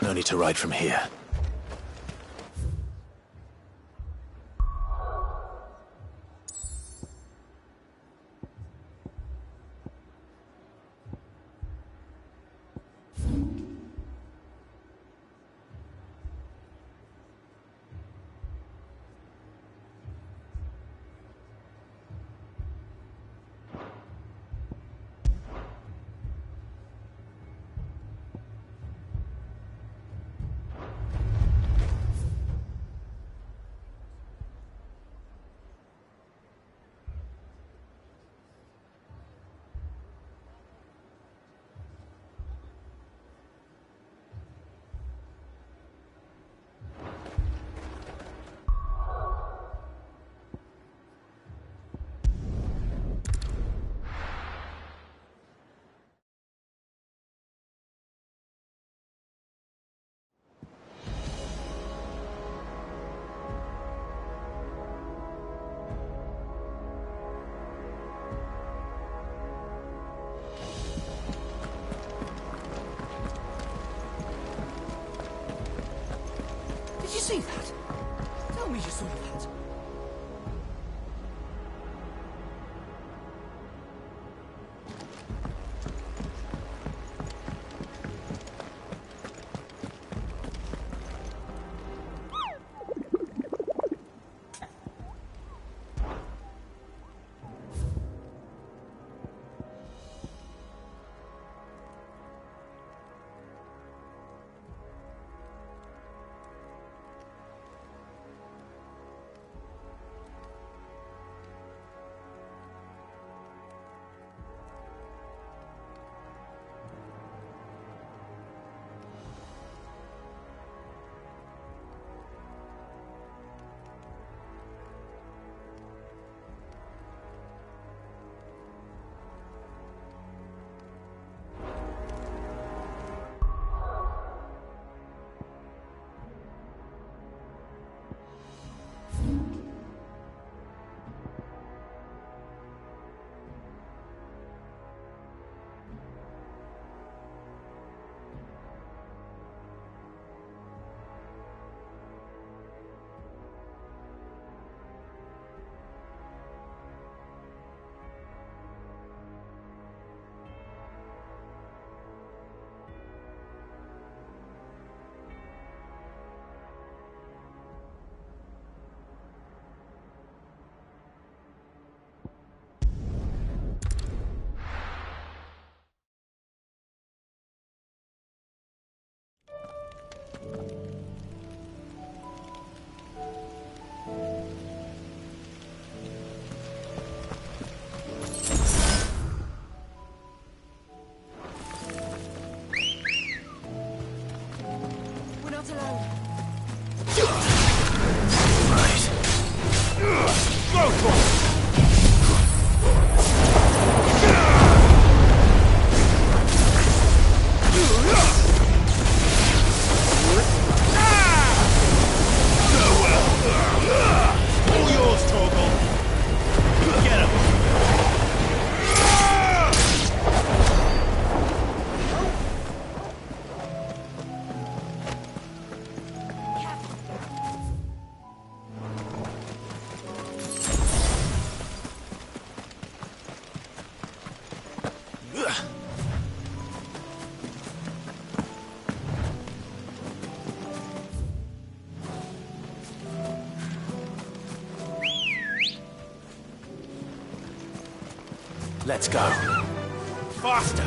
Speaker 19: No need to ride from here.
Speaker 4: Did you see that? Tell me you saw that.
Speaker 2: We're not alone.
Speaker 18: Right.
Speaker 20: Go for it!
Speaker 18: All yours, Torgal. Get him. Let's go. Faster!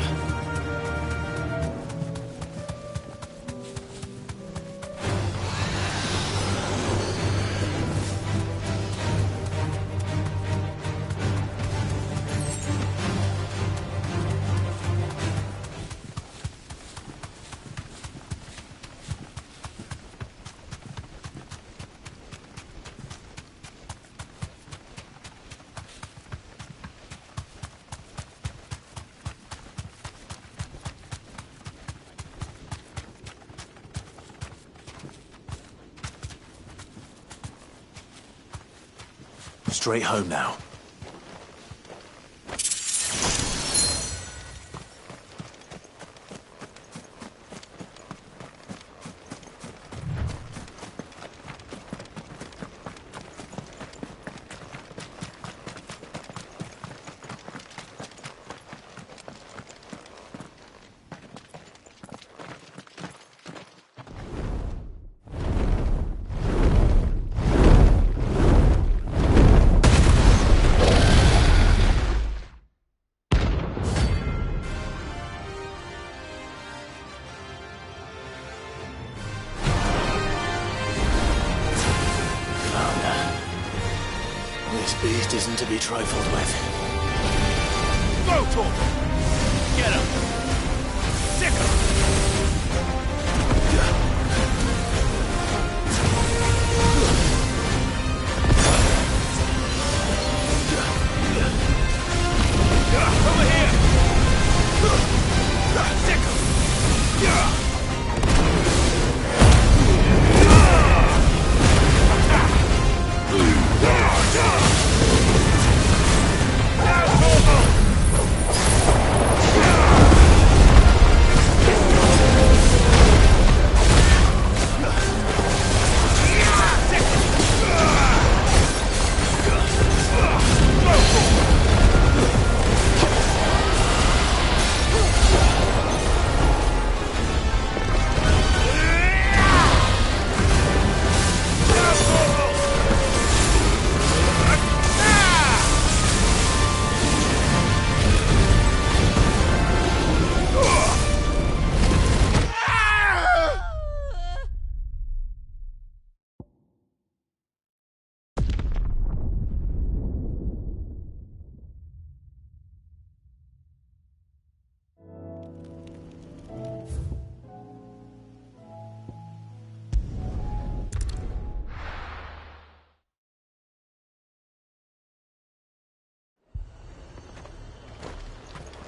Speaker 18: Straight home now. This beast isn't to be trifled with. Go, Torgal! Get him! Sick Over here! Sick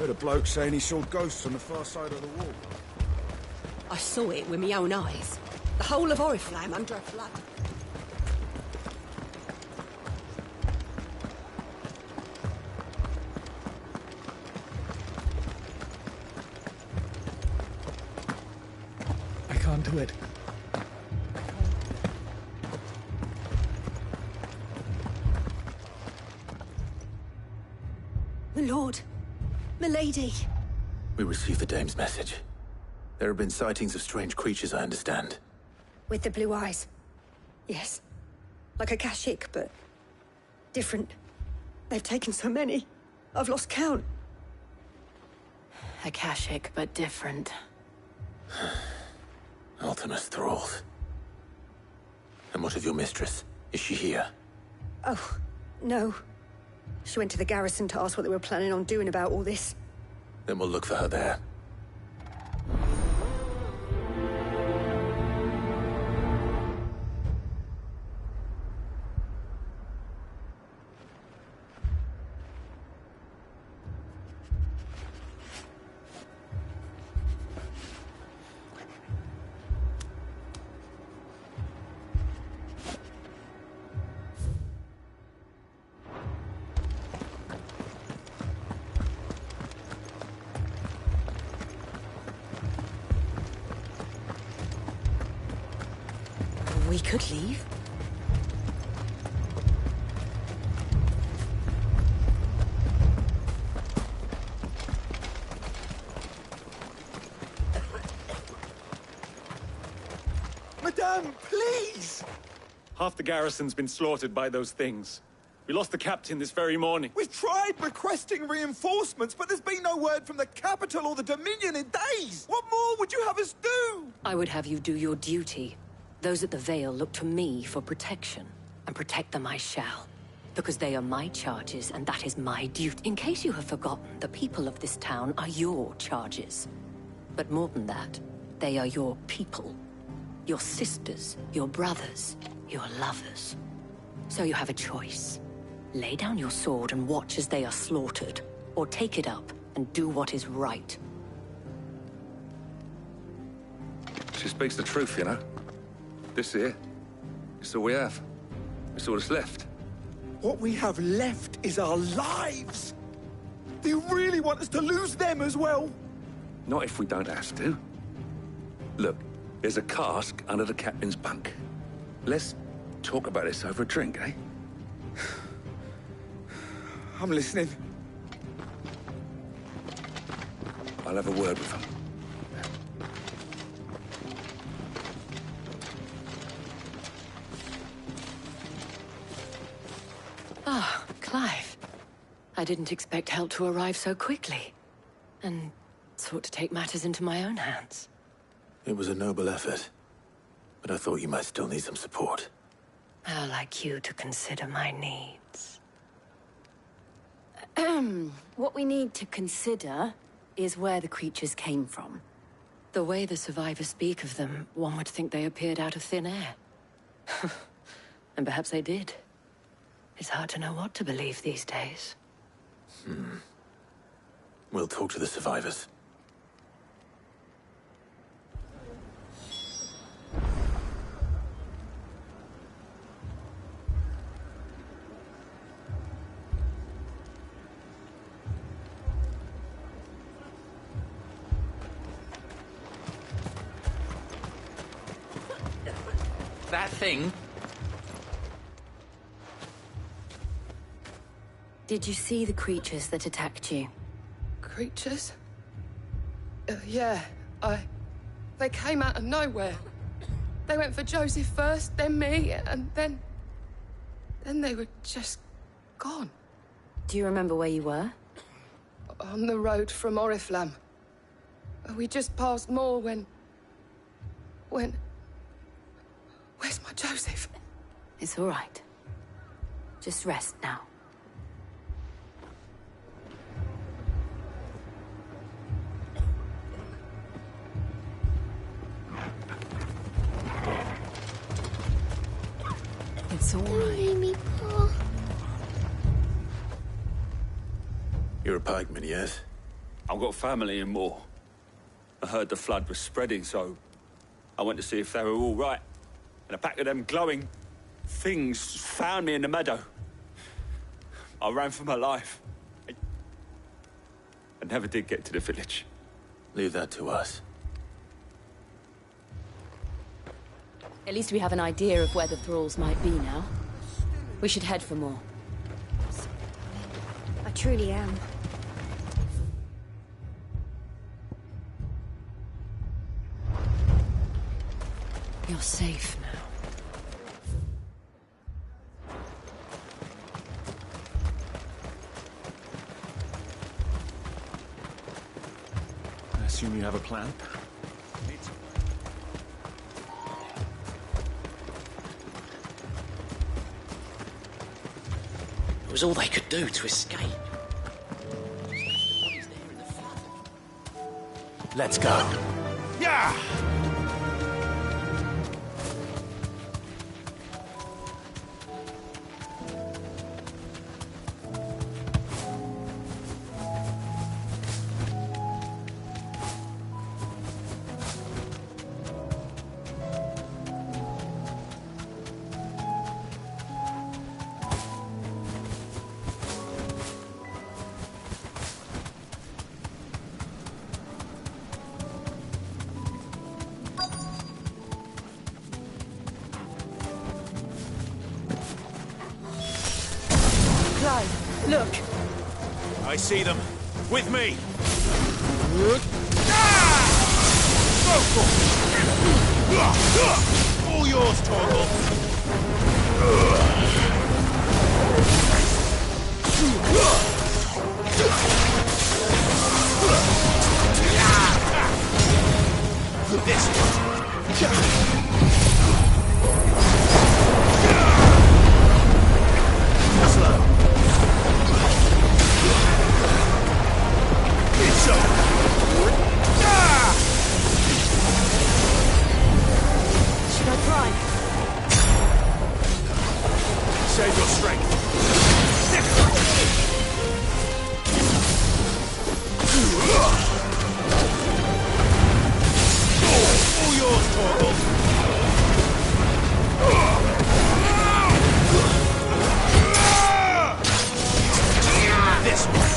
Speaker 20: Heard a bloke saying he saw ghosts on the far side of the wall.
Speaker 21: I saw it with my own eyes. The whole of Oriflamme under a flood.
Speaker 1: I can't do it.
Speaker 21: My lord. Milady.
Speaker 18: We received the dame's message. There have been sightings of strange creatures, I understand.
Speaker 21: With the blue eyes. Yes. Like a Kashik, but different. They've taken so many. I've lost count.
Speaker 2: Akashic, but different.
Speaker 18: All Ultimus thralls. And what of your mistress? Is she here?
Speaker 21: Oh, no. She went to the garrison to ask what they were planning on doing about all this.
Speaker 18: Then we'll look for her there.
Speaker 15: We could leave.
Speaker 7: Madame, please!
Speaker 22: Half the garrison's been slaughtered by those things. We lost the captain this very morning.
Speaker 7: We've tried requesting reinforcements, but there's been no word from the capital or the Dominion in days! What more would you have us do?
Speaker 23: I would have you do your duty. Those at the Vale look to me for protection, and protect them I shall. Because they are my charges, and that is my duty. In case you have forgotten, the people of this town are your charges. But more than that, they are your people. Your sisters, your brothers, your lovers. So you have a choice. Lay down your sword and watch as they are slaughtered, or take it up and do what is right.
Speaker 24: She speaks the truth, you know. This here, it's all we have. It's all that's left.
Speaker 7: What we have left is our lives! Do you really want us to lose them as well?
Speaker 24: Not if we don't have to. Look, there's a cask under the captain's bunk. Let's talk about this over a drink, eh?
Speaker 7: I'm listening.
Speaker 24: I'll have a word with him.
Speaker 23: Ah, Clive. I didn't expect help to arrive so quickly. And sought to take matters into my own hands.
Speaker 18: It was a noble effort, but I thought you might still need some support.
Speaker 23: I'd like you to consider my needs. What we need to consider is where the creatures came from. The way the survivors speak of them, one would think they appeared out of thin air. And perhaps they did. It's hard to know what to believe these days.
Speaker 18: We'll talk to the survivors.
Speaker 4: That thing?
Speaker 23: Did you see the creatures that attacked you?
Speaker 2: Creatures? Yeah, They came out of nowhere. They went for Joseph first, then me, and then they were just gone.
Speaker 23: Do you remember where you were?
Speaker 2: On the road from Oriflamme. We just passed Moor when... Where's my Joseph?
Speaker 23: It's all right. Just rest now. It's all right.
Speaker 17: Leave me, Paul.
Speaker 18: You're a pikeman, yes?
Speaker 22: I've got family in Moor. I heard the flood was spreading, so I went to see if they were all right. And a pack of them glowing things found me in the meadow. I ran for my life. I never did get to the village.
Speaker 18: Leave that to us.
Speaker 23: At least we have an idea of where the thralls might be now. We should head for more.
Speaker 21: I truly am.
Speaker 23: You're safe now.
Speaker 6: I assume you have a plan?
Speaker 3: It was all they could do to escape.
Speaker 19: Let's go.
Speaker 3: Yeah!
Speaker 21: Look!
Speaker 3: I see them. With me! All yours, Torgal! This slow. It's
Speaker 21: Should I try?
Speaker 3: Save your strength. All yours, Torgal. This way.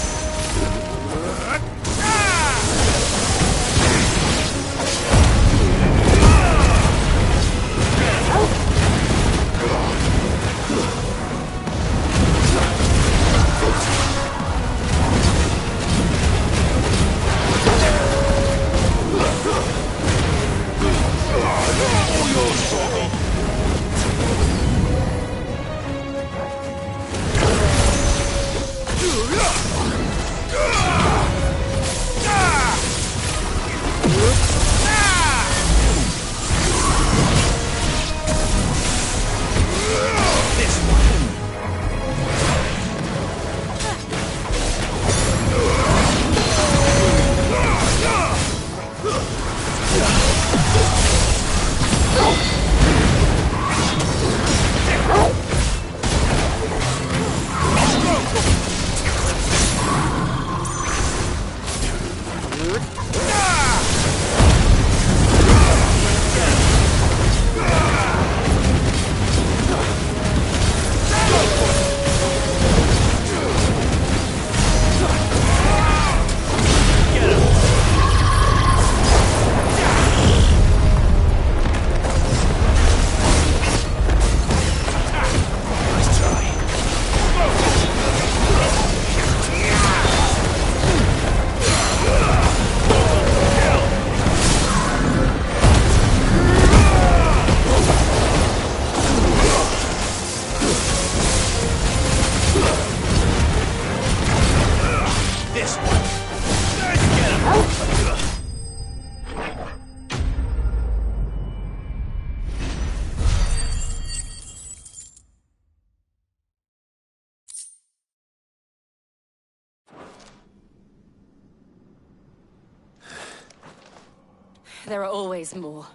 Speaker 21: There are always more.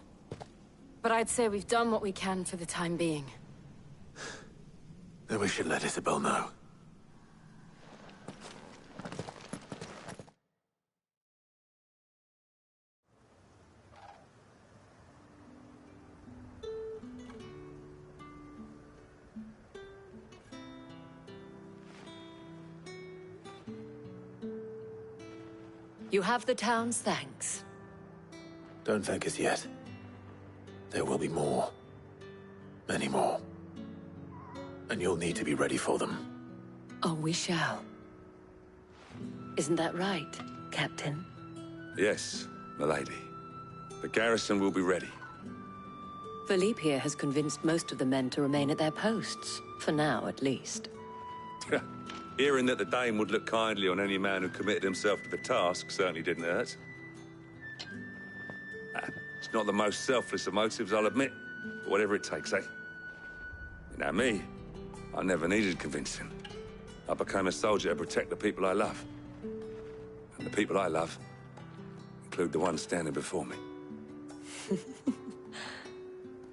Speaker 21: But I'd say we've done what we can for the time being.
Speaker 18: Then we should let Isabel know.
Speaker 23: You have the town's thanks.
Speaker 18: Don't thank us yet. There will be more. Many more. And you'll need to be ready for them.
Speaker 23: Oh, we shall. Isn't that right, Captain?
Speaker 24: Yes, milady. The garrison will be ready.
Speaker 23: Philippe here has convinced most of the men to remain at their posts. For now, at least.
Speaker 24: Hearing that the Dane would look kindly on any man who committed himself to the task certainly didn't hurt. It's not the most selfless of motives, I'll admit. But whatever it takes, eh? You know me, I never needed convincing. I became a soldier to protect the people I love. And the people I love include the one standing before me.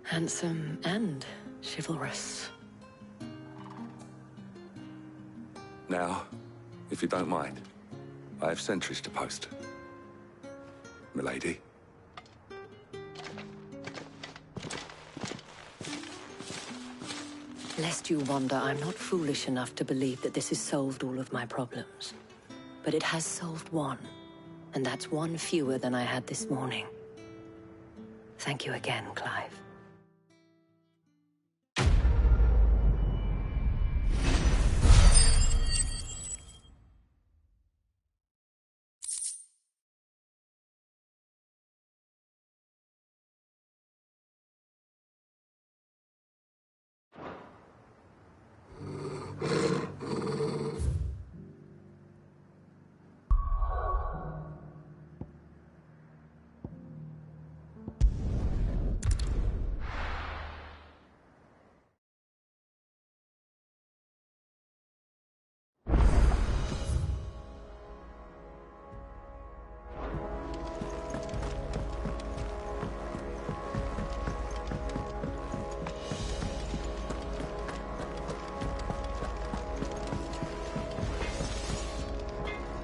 Speaker 23: Handsome and chivalrous.
Speaker 24: Now, if you don't mind, I have sentries to post. Milady.
Speaker 23: Lest you wonder, I'm not foolish enough to believe that this has solved all of my problems. But it has solved one, and that's one fewer than I had this morning. Thank you again, Clive.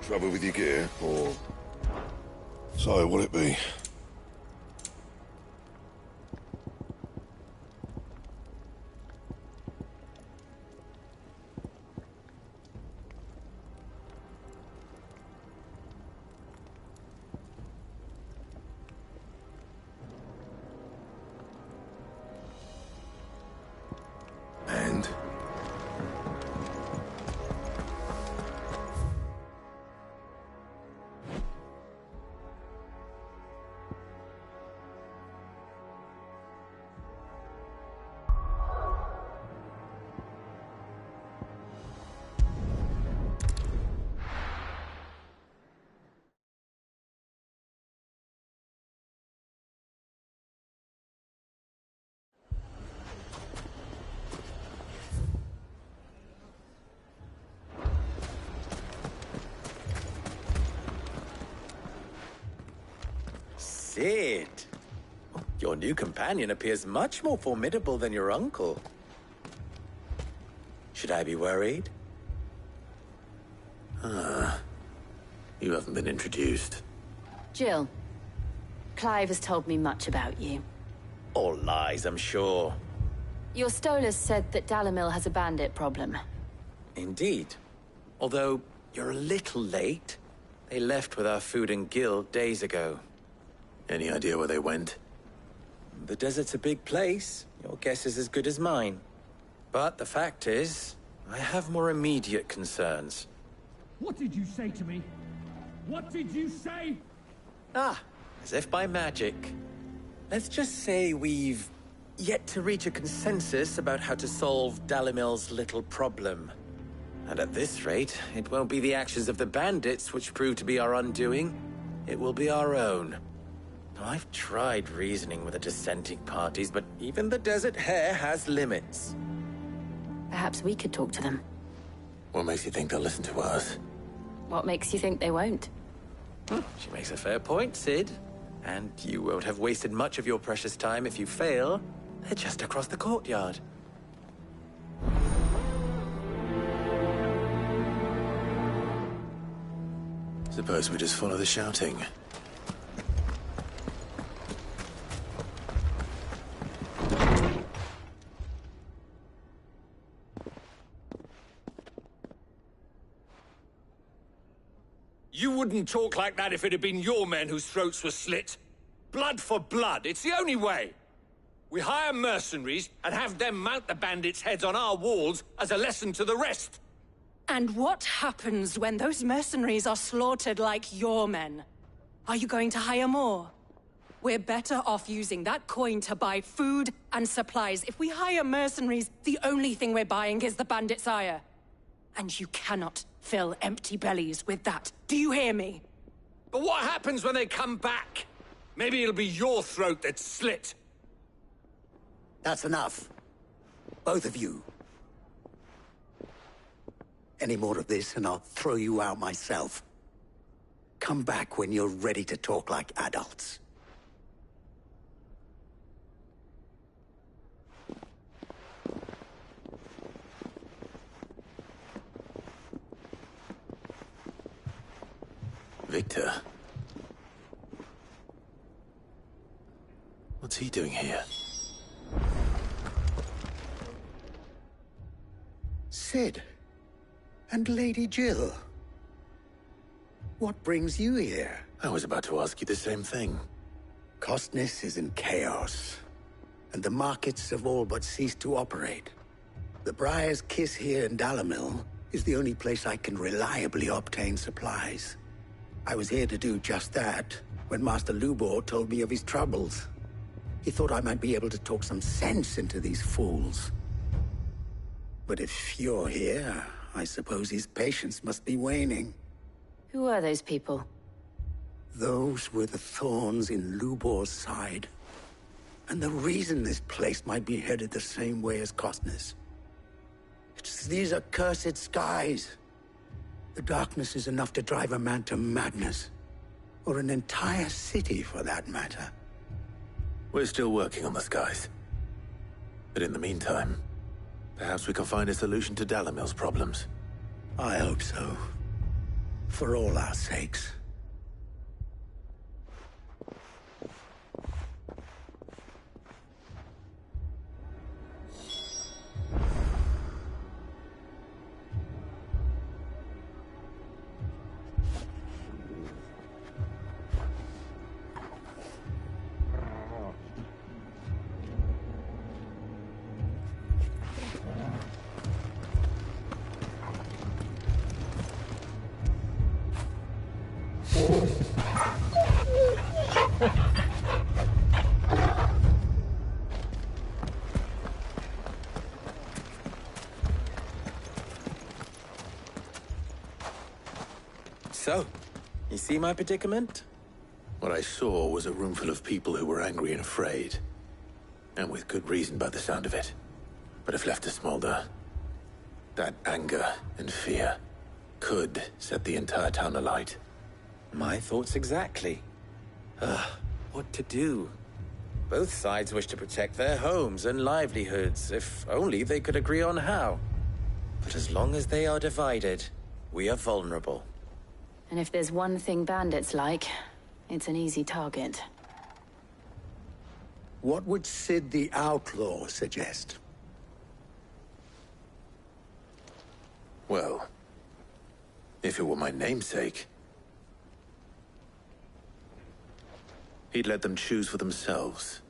Speaker 9: Trouble with your gear, or... So, what'll it be? And?
Speaker 19: Sid! Your new companion appears much more formidable than your uncle. Should I be worried?
Speaker 18: You haven't been introduced.
Speaker 10: Jill, Clive has told me much about you.
Speaker 19: All lies, I'm sure.
Speaker 10: Your Stolas said that Dalamil has a bandit problem.
Speaker 19: Indeed. Although, you're a little late. They left with our food and guild days ago.
Speaker 18: Any idea where they went?
Speaker 19: The desert's a big place. Your guess is as good as mine. But the fact is, I have more immediate concerns.
Speaker 11: What did you say to me? What did you say?
Speaker 19: As if by magic. Let's just say we've yet to reach a consensus about how to solve Dalimil's little problem. And at this rate, it won't be the actions of the bandits which prove to be our undoing. It will be our own. Now, I've tried reasoning with the dissenting parties, but even the Desert Hare has limits.
Speaker 10: Perhaps we could talk to them.
Speaker 18: What makes you think they'll listen to us?
Speaker 10: What makes you think they won't?
Speaker 19: She makes a fair point, Sid. And you won't have wasted much of your precious time if you fail. They're just across the courtyard.
Speaker 18: Suppose we just follow the shouting.
Speaker 3: You wouldn't talk like that if it had been your men whose throats were slit. Blood for blood, it's the only way. We hire mercenaries and have them mount the bandits' heads on our walls as a lesson to the rest.
Speaker 13: And what happens when those mercenaries are slaughtered like your men? Are you going to hire more? We're better off using that coin to buy food and supplies. If we hire mercenaries, the only thing we're buying is the bandits' ire. And you cannot fill empty bellies with that. Do you hear me?
Speaker 3: But what happens when they come back? Maybe it'll be your throat that's slit.
Speaker 25: That's enough. Both of you.
Speaker 5: Any more of this and I'll throw you out myself. Come back when you're ready to talk like adults.
Speaker 18: Victor. What's he doing here?
Speaker 5: Sid. And Lady Jill. What brings you here?
Speaker 18: I was about to ask you the same thing.
Speaker 5: Costness is in chaos, and the markets have all but ceased to operate. The Briar's Kiss here in Dalimil is the only place I can reliably obtain supplies. I was here to do just that when Master Lubor told me of his troubles. He thought I might be able to talk some sense into these fools. But if you're here, I suppose his patience must be waning.
Speaker 10: Who are those people?
Speaker 5: Those were the thorns in Lubor's side. And the reason this place might be headed the same way as Costness. It's these accursed skies. The darkness is enough to drive a man to madness. Or an entire city, for that matter.
Speaker 18: We're still working on the skies. But in the meantime, perhaps we can find a solution to Dalimil's problems.
Speaker 5: I hope so. For all our sakes.
Speaker 19: So, you see my predicament?
Speaker 18: What I saw was a room full of people who were angry and afraid. And with good reason by the sound of it. But if left to smolder, that anger and fear could set the entire town alight.
Speaker 19: My thoughts exactly. What to do? Both sides wish to protect their homes and livelihoods, if only they could agree on how. But as long as they are divided, we are vulnerable.
Speaker 10: And if there's one thing bandits like, it's an easy target.
Speaker 5: What would Sid the Outlaw suggest?
Speaker 18: Well, if it were my namesake, he'd let them choose for themselves,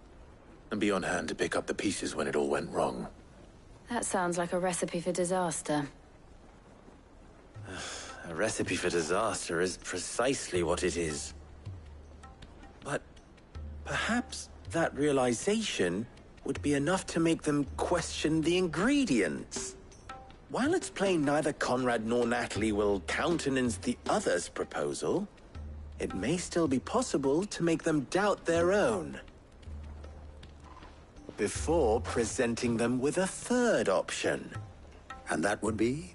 Speaker 18: and be on hand to pick up the pieces when it all went wrong.
Speaker 10: That sounds like a recipe for disaster.
Speaker 19: A recipe for disaster is precisely what it is. But perhaps that realization would be enough to make them question the ingredients. While it's plain neither Conrad nor Natalie will countenance the other's proposal, it may still be possible to make them doubt their own. Before presenting them with a third option.
Speaker 5: And that would be?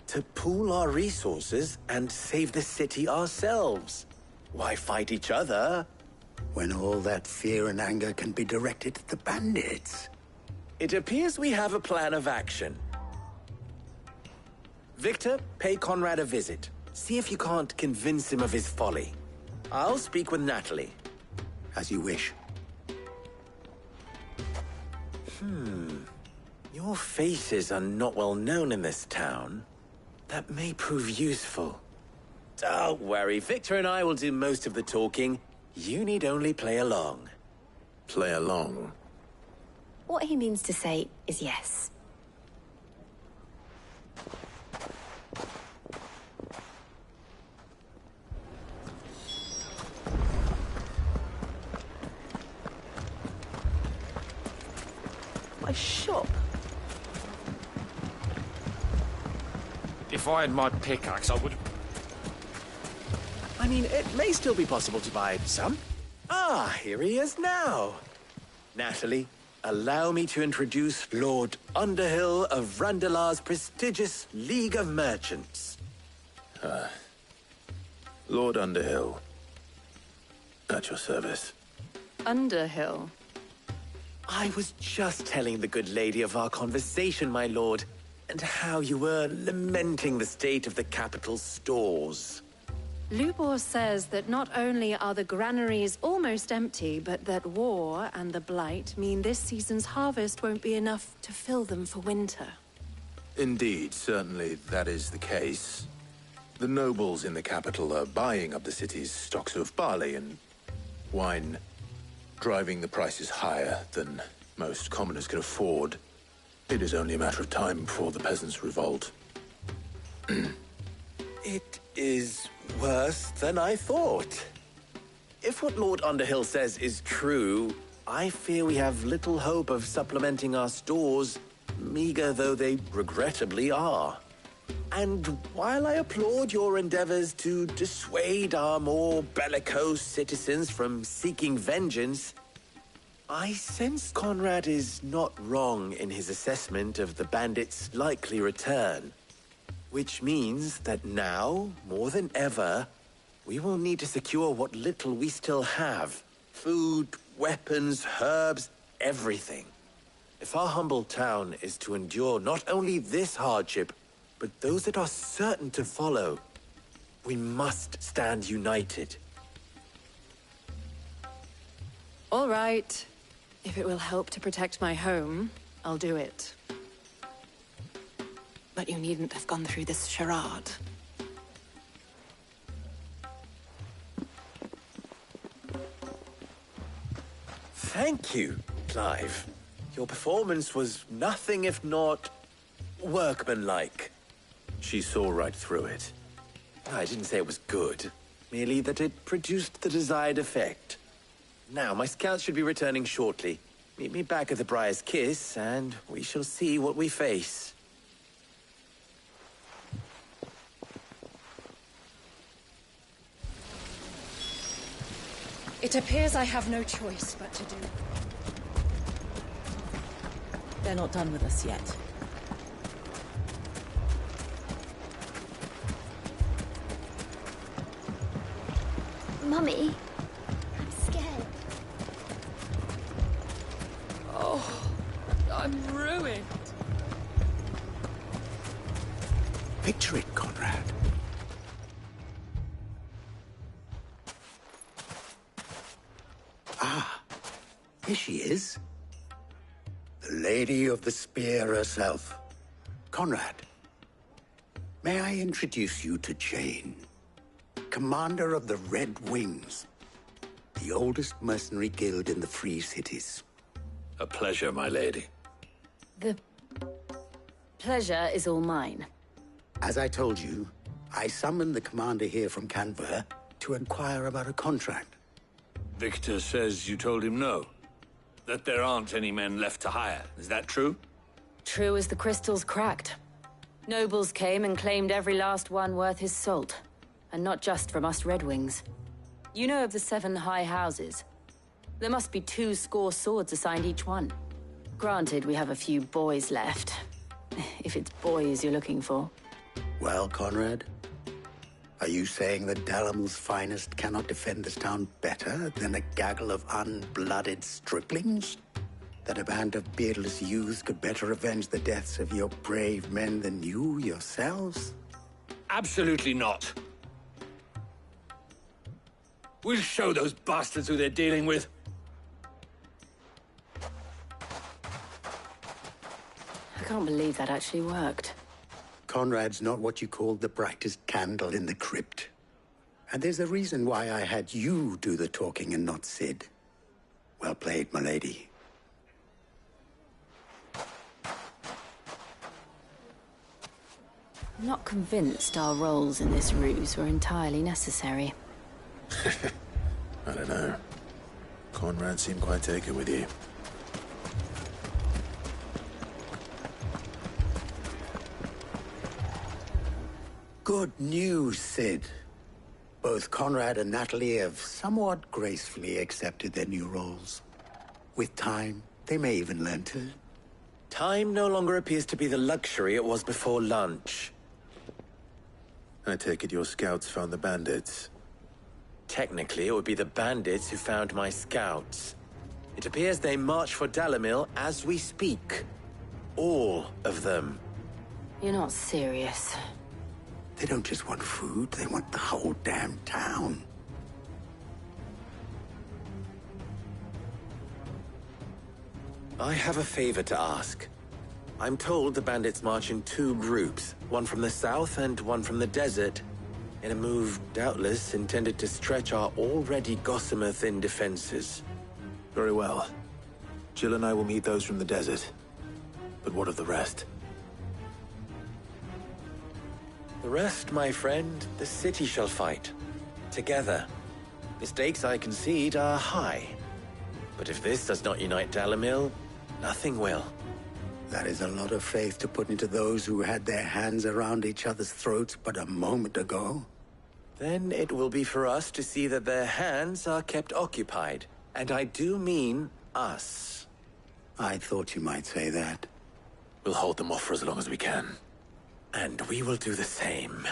Speaker 19: To pool our resources and save the city ourselves. Why fight each other?
Speaker 5: When all that fear and anger can be directed at the bandits.
Speaker 19: It appears we have a plan of action. Victor, pay Conrad a visit. See if you can't convince him of his folly. I'll speak with Natalie.
Speaker 5: As you wish.
Speaker 19: Your faces are not well known in this town. That may prove useful. Don't worry, Victor and I will do most of the talking. You need only play along.
Speaker 18: Play along?
Speaker 17: What he means to say is yes.
Speaker 12: My shop.
Speaker 6: If I had my pickaxe, I would...
Speaker 19: I mean, it may still be possible to buy some. Ah, here he is now. Natalie, allow me to introduce Lord Underhill of Randalar's prestigious League of Merchants. Lord Underhill. At your service.
Speaker 13: Underhill?
Speaker 19: I was just telling the good lady of our conversation, my lord, and how you were lamenting the state of the capital's stores.
Speaker 13: Lubor says that not only are the granaries almost empty, but that war and the Blight mean this season's harvest won't be enough to fill them for winter.
Speaker 18: Indeed, certainly that is the case. The nobles in the capital are buying up the city's stocks of barley and wine, driving the prices higher than most commoners can afford. It is only a matter of time before the peasants revolt.
Speaker 19: It is worse than I thought. If what Lord Underhill says is true, I fear we have little hope of supplementing our stores, meager though they regrettably are. And while I applaud your endeavors to dissuade our more bellicose citizens from seeking vengeance, I sense Conrad is not wrong in his assessment of the bandits' likely return. Which means that now, more than ever, we will need to secure what little we still have. Food, weapons, herbs, everything. If our humble town is to endure not only this hardship, but those that are certain to follow, we must stand united.
Speaker 13: All right. If it will help to protect my home, I'll do it. But you needn't have gone through this charade.
Speaker 19: Thank you, Clive. Your performance was nothing if not workmanlike.
Speaker 18: She saw right through it.
Speaker 19: I didn't say it was good, merely that it produced the desired effect. Now, my scouts should be returning shortly. Meet me back at the Briar's Kiss, and we shall see what we face.
Speaker 21: It appears I have no choice but to do. They're not done with us yet.
Speaker 17: Mummy, I'm scared.
Speaker 2: Oh, I'm ruined.
Speaker 5: Picture it, Conrad. Ah, here she is. The Lady of the Spear herself. Conrad, may I introduce you to Jane, commander of the Red Wings, the oldest mercenary guild in the Free Cities.
Speaker 18: A pleasure, my lady.
Speaker 10: The pleasure is all mine.
Speaker 5: As I told you, I summoned the commander here from Canver to inquire about a contract.
Speaker 3: Victor says you told him no. That there aren't any men left to hire. Is that true?
Speaker 10: True as the crystals cracked. Nobles came and claimed every last one worth his salt. And not just from us Red Wings. You know of the 7 high houses. There must be 2 swords assigned each one. Granted, we have a few boys left. If it's boys you're looking for.
Speaker 5: Well, Conrad, are you saying that Dalamil's finest cannot defend this town better than a gaggle of unblooded striplings? That a band of beardless youths could better avenge the deaths of your brave men than you yourselves?
Speaker 3: Absolutely not. We'll show those bastards who they're dealing with.
Speaker 10: I can't believe that actually worked.
Speaker 5: Conrad's not what you call the brightest candle in the crypt. And there's a reason why I had you do the talking and not Sid. Well played, my lady.
Speaker 10: I'm not convinced our roles in this ruse were entirely necessary.
Speaker 18: I don't know. Conrad seemed quite taken with you.
Speaker 5: Good news, Sid. Both Conrad and Natalie have somewhat gracefully accepted their new roles. With time, They may even learn to...
Speaker 19: Time no longer appears to be the luxury it was before lunch.
Speaker 18: I take it your scouts found the bandits.
Speaker 19: Technically, it would be the bandits who found my scouts. It appears they march for Dalimil as we speak. All of them.
Speaker 10: You're not serious.
Speaker 5: They don't just want food, they want the whole damn town.
Speaker 19: I have a favor to ask. I'm told the bandits march in two groups, one from the south and one from the desert, in a move doubtless intended to stretch our already gossamer-thin defenses.
Speaker 18: Very well. Jill and I will meet those from the desert. But what of the rest?
Speaker 19: The rest, my friend, the city shall fight. Together. The stakes, I concede, are high. But if this does not unite Dalimil, nothing will.
Speaker 5: That is a lot of faith to put into those who had their hands around each other's throats but a moment ago.
Speaker 19: Then it will be for us to see that their hands are kept occupied. And I do mean us.
Speaker 5: I thought you might say that.
Speaker 18: We'll hold them off for as long as we can.
Speaker 19: And we will do the same.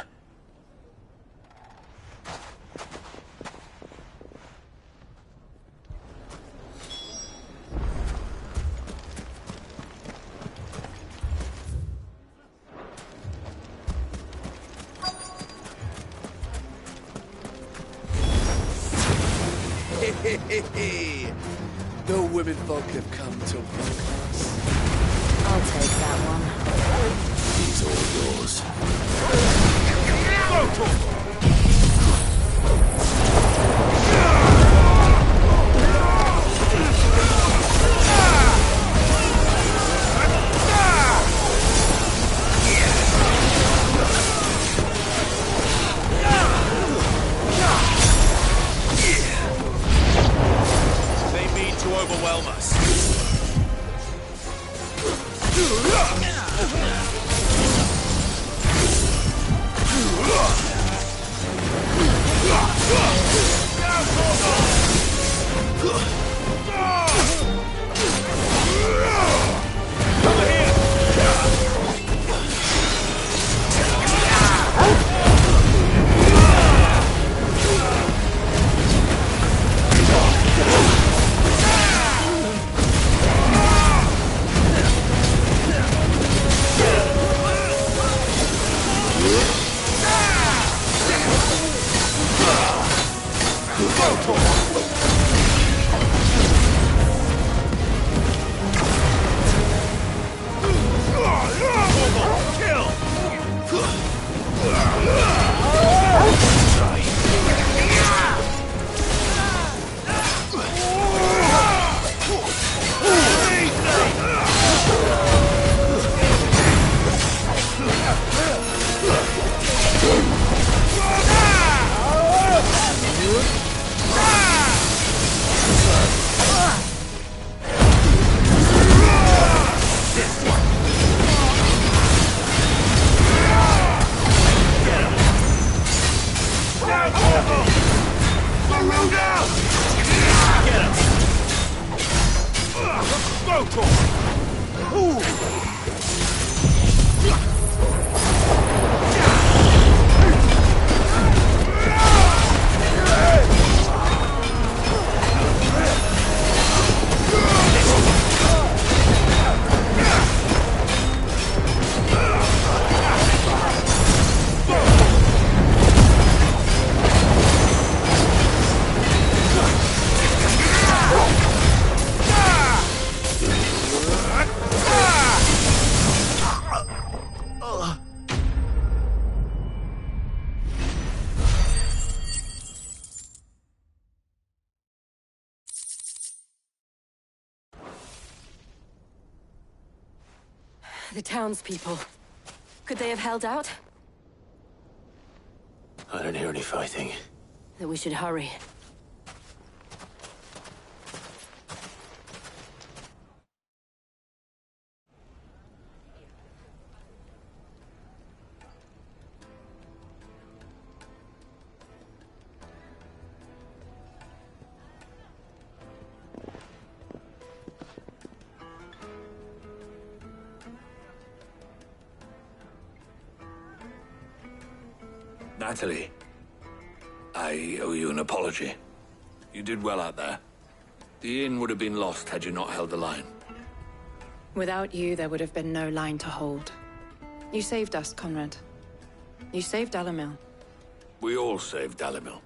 Speaker 8: The women folk have come to welcome us.
Speaker 10: I'll take that one.
Speaker 8: He's all yours.
Speaker 22: They mean to overwhelm us.
Speaker 10: The townspeople. Could they have held out?
Speaker 18: I don't hear any fighting.
Speaker 10: Then we should hurry.
Speaker 24: Natalie, I owe you an apology. You did well out there. The inn would have been lost had you not held the line.
Speaker 1: Without you, there would have been no line to hold. You saved us, Conrad. You saved Dalimil.
Speaker 24: We all saved Dalimil.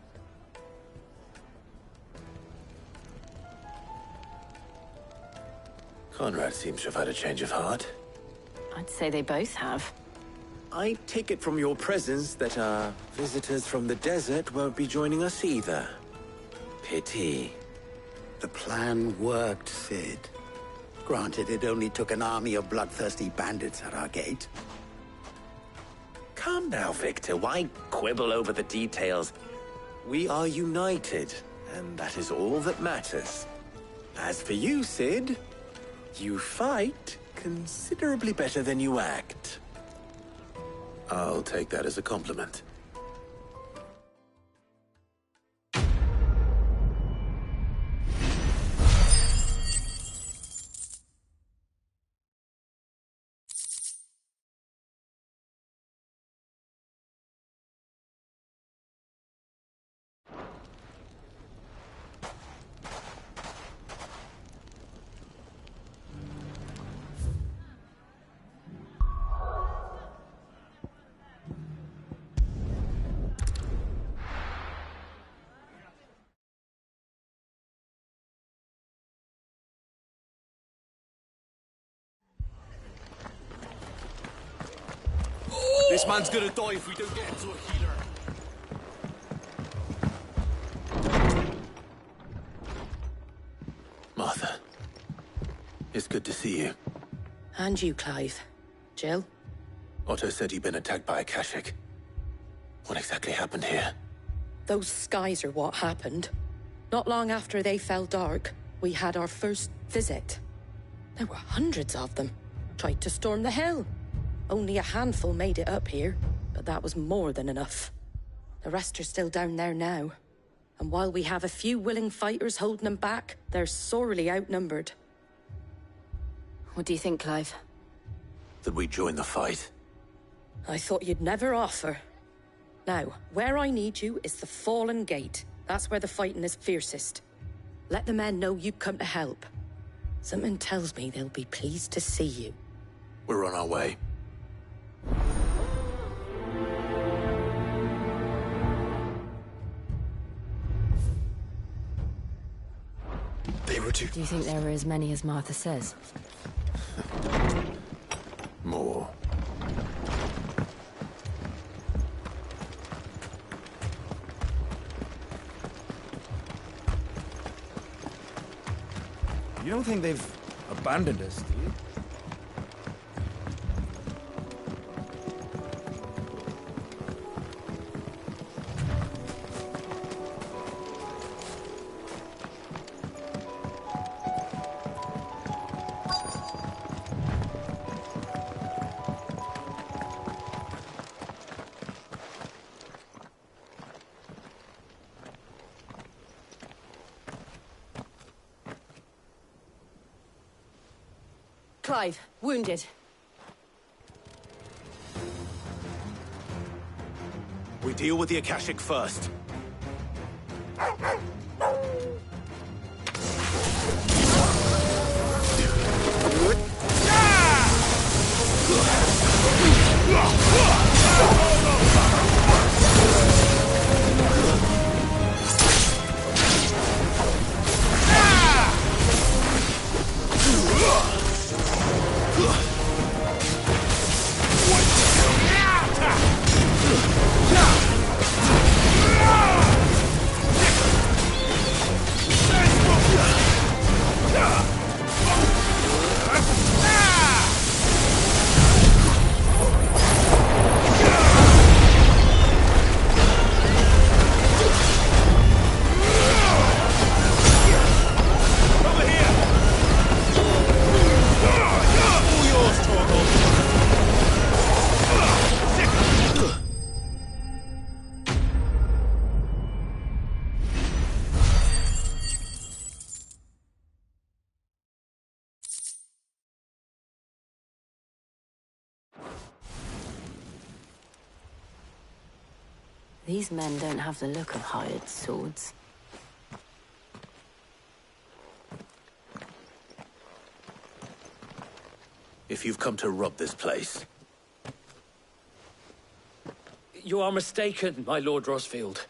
Speaker 18: Conrad seems to have had a change of heart.
Speaker 10: I'd say they both have.
Speaker 19: I take it from your presence that our visitors from the desert won't be joining us either. Pity.
Speaker 5: The plan worked, Sid. Granted, it only took an army of bloodthirsty bandits at our gate.
Speaker 19: Calm now, Victor. Why quibble over the details? We are united, and that is all that matters. As for you, Sid, you fight considerably better than you act.
Speaker 18: I'll take that as a compliment.
Speaker 7: This man's gonna die if we don't get him to a healer.
Speaker 18: Martha, it's good to see you.
Speaker 21: And you, Clive. Jill?
Speaker 18: Otto said you'd been attacked by a Kashik. What exactly happened here?
Speaker 21: Those skies are what happened. Not long after they fell dark, we had our first visit. There were hundreds of them. Tried to storm the hill. Only a handful made it up here, but that was more than enough. The rest are still down there now. And while we have a few willing fighters holding them back, they're sorely outnumbered.
Speaker 10: What do you think, Clive?
Speaker 18: That we join the fight?
Speaker 21: I thought you'd never offer. Now, where I need you is the Fallen Gate. That's where the fighting is fiercest. Let the men know you've come to help. Something tells me they'll be pleased to see you.
Speaker 18: We're on our way.
Speaker 10: They were too. Do you think there were as many as Martha says?
Speaker 18: More.
Speaker 7: You don't think they've abandoned us, do you?
Speaker 21: Clive, wounded.
Speaker 19: We deal with the Akashic first.
Speaker 7: Yeah!
Speaker 10: These men don't have the look of hired swords.
Speaker 19: If you've come to rob this place...
Speaker 14: You are mistaken, my Lord Rosfield.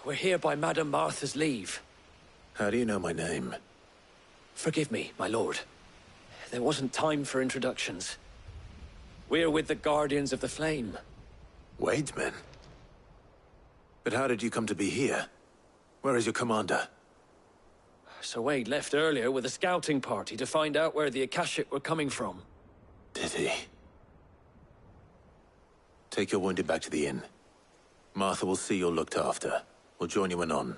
Speaker 14: We're here by Madame Martha's leave.
Speaker 19: How do you know my name?
Speaker 14: Forgive me, my lord. There wasn't time for introductions. We're with the Guardians of the Flame.
Speaker 19: Wade's men? But how did you come to be here? Where is your commander?
Speaker 14: Sir Wade left earlier with a scouting party to find out where the Akashic were coming from.
Speaker 19: Did he? Take your wounded back to the inn. Martha will see you're looked after. We'll join you anon.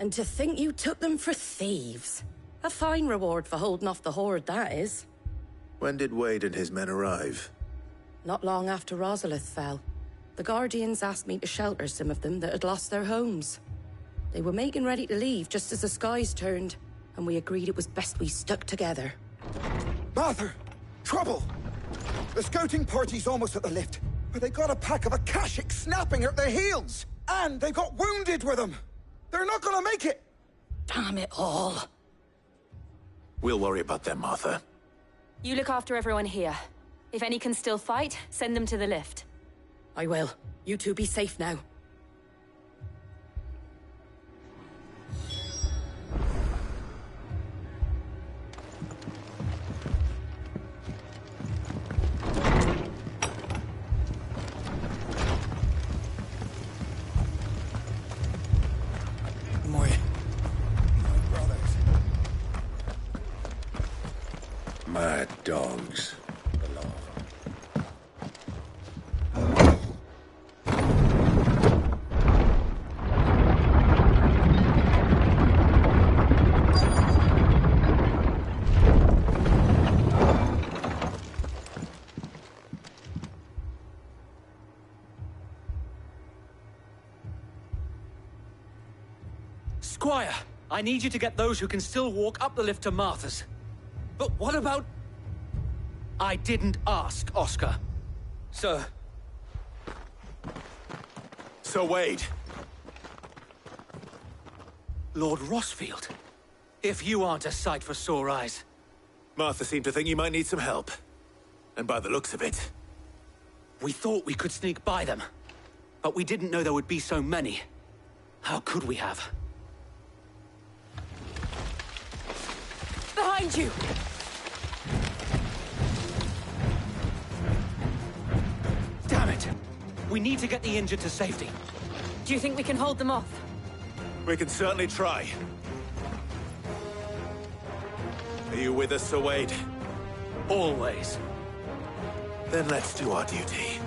Speaker 21: And to think you took them for thieves. A fine reward for holding off the horde, that is.
Speaker 19: When did Wade and his men arrive?
Speaker 21: Not long after Rosalith fell. The Guardians asked me to shelter some of them that had lost their homes. They were making ready to leave just as the skies turned, and we agreed it was best we stuck together.
Speaker 7: Martha! Trouble! The scouting party's almost at the lift, but they got a pack of Akashic snapping at their heels! And they got wounded with them! They're not gonna make it!
Speaker 21: Damn it all.
Speaker 19: We'll worry about them, Martha.
Speaker 10: You look after everyone here. If any can still fight, send them to the lift.
Speaker 21: I will. You two be safe now.
Speaker 24: Mad dogs.
Speaker 14: Squire, I need you to get those who can still walk up the lift to Martha's. But what about... I didn't ask, Oscar. Sir.
Speaker 19: Sir Wade.
Speaker 14: Lord Rosfield. If you aren't a sight for sore eyes.
Speaker 19: Martha seemed to think you might need some help. And by the looks of it...
Speaker 14: We thought we could sneak by them. But we didn't know there would be so many. How could we have?
Speaker 21: Behind you!
Speaker 14: Damn it! We need to get the injured to safety.
Speaker 10: Do you think we can hold them off?
Speaker 19: We can certainly try. Are you with us, Sir Wade?
Speaker 14: Always.
Speaker 19: Then let's do our duty.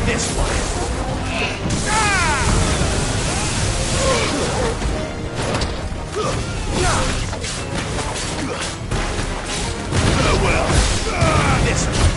Speaker 19: This one! Farewell! This one!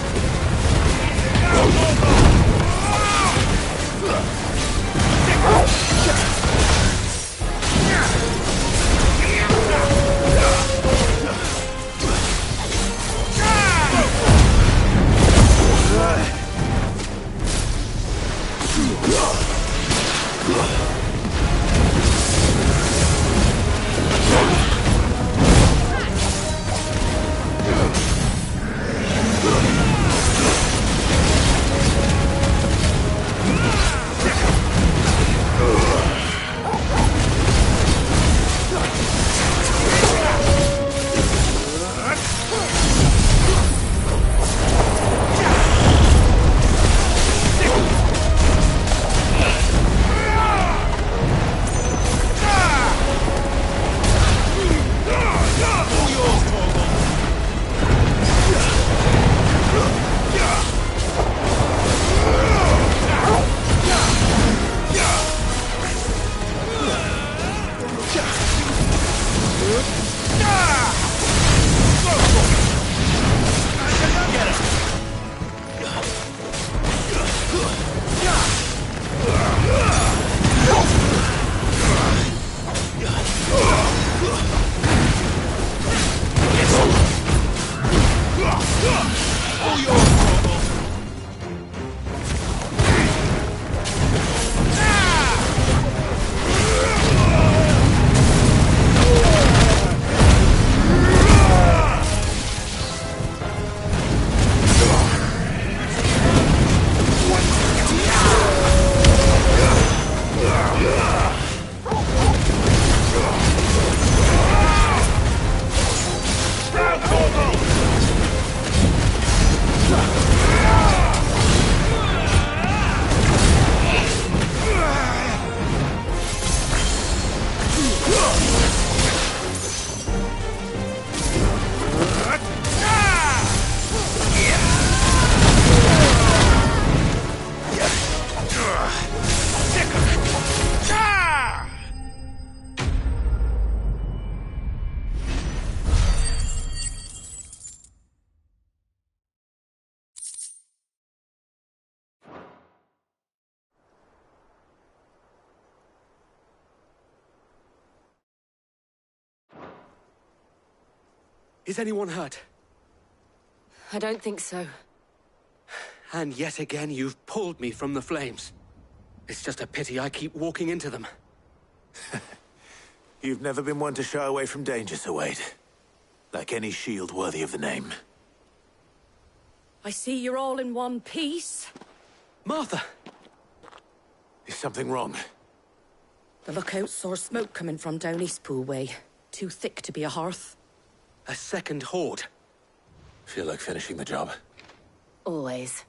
Speaker 14: Is anyone hurt?
Speaker 23: I don't think so.
Speaker 14: And yet again, you've pulled me from the flames. It's just a pity I keep walking into them.
Speaker 18: You've never been one to shy away from danger, Sir Wade. Like any shield worthy of the name.
Speaker 21: I see you're all in one piece.
Speaker 14: Martha!
Speaker 18: Is something wrong?
Speaker 21: The lookout saw smoke coming from down Eastpool way. Too thick to be a hearth.
Speaker 14: A second horde.
Speaker 18: Feel like finishing the job?
Speaker 23: Always.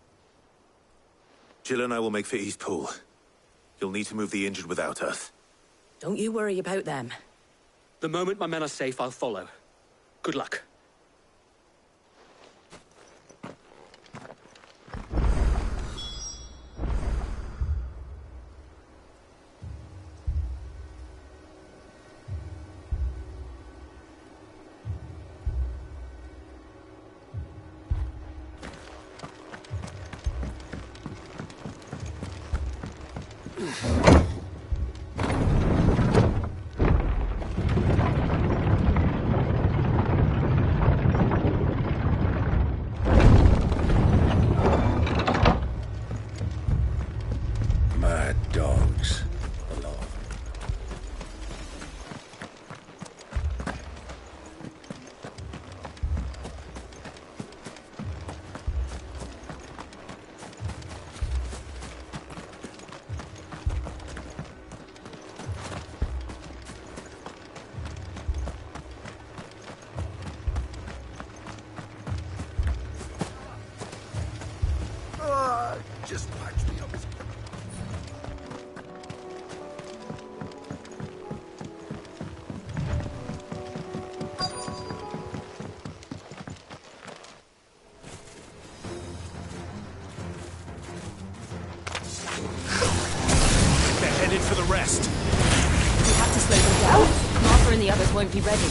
Speaker 18: Jill and I will make for Eastpool. You'll need to move the injured without us.
Speaker 21: Don't you worry about them.
Speaker 14: The moment my men are safe, I'll follow. Good luck.
Speaker 24: Mad dogs.
Speaker 9: Just patch me up.
Speaker 14: They're headed for the rest.
Speaker 23: We have to slow them down. Martha and the others won't be ready.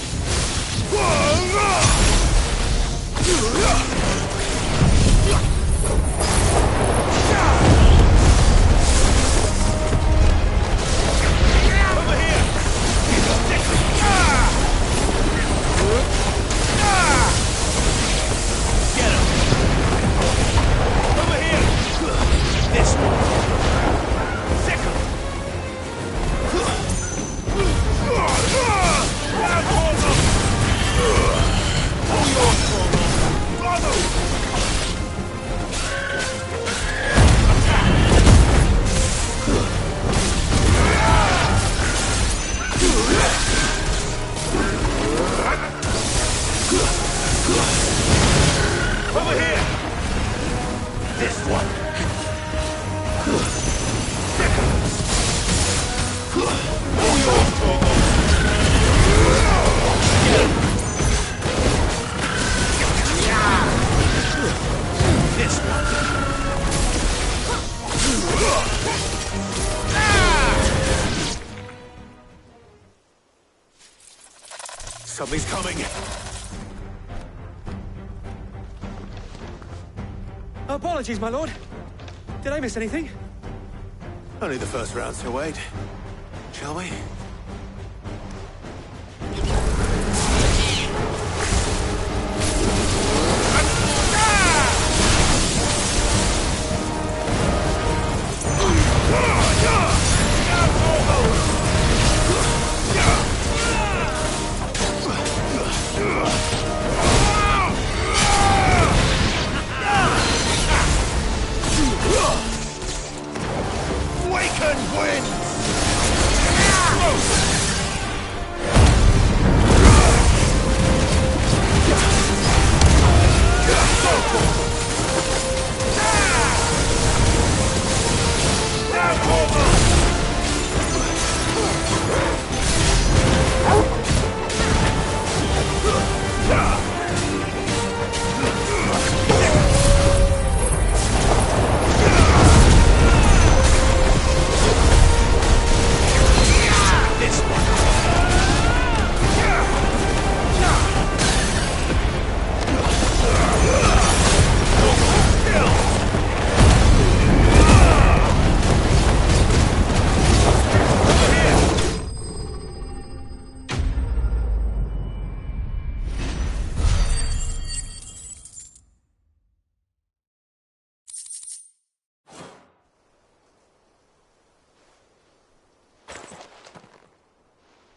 Speaker 18: Something's coming.
Speaker 14: Apologies, my lord. Did I miss anything?
Speaker 18: Only the first round, Sir Wade. Shall we?
Speaker 9: Waken winds!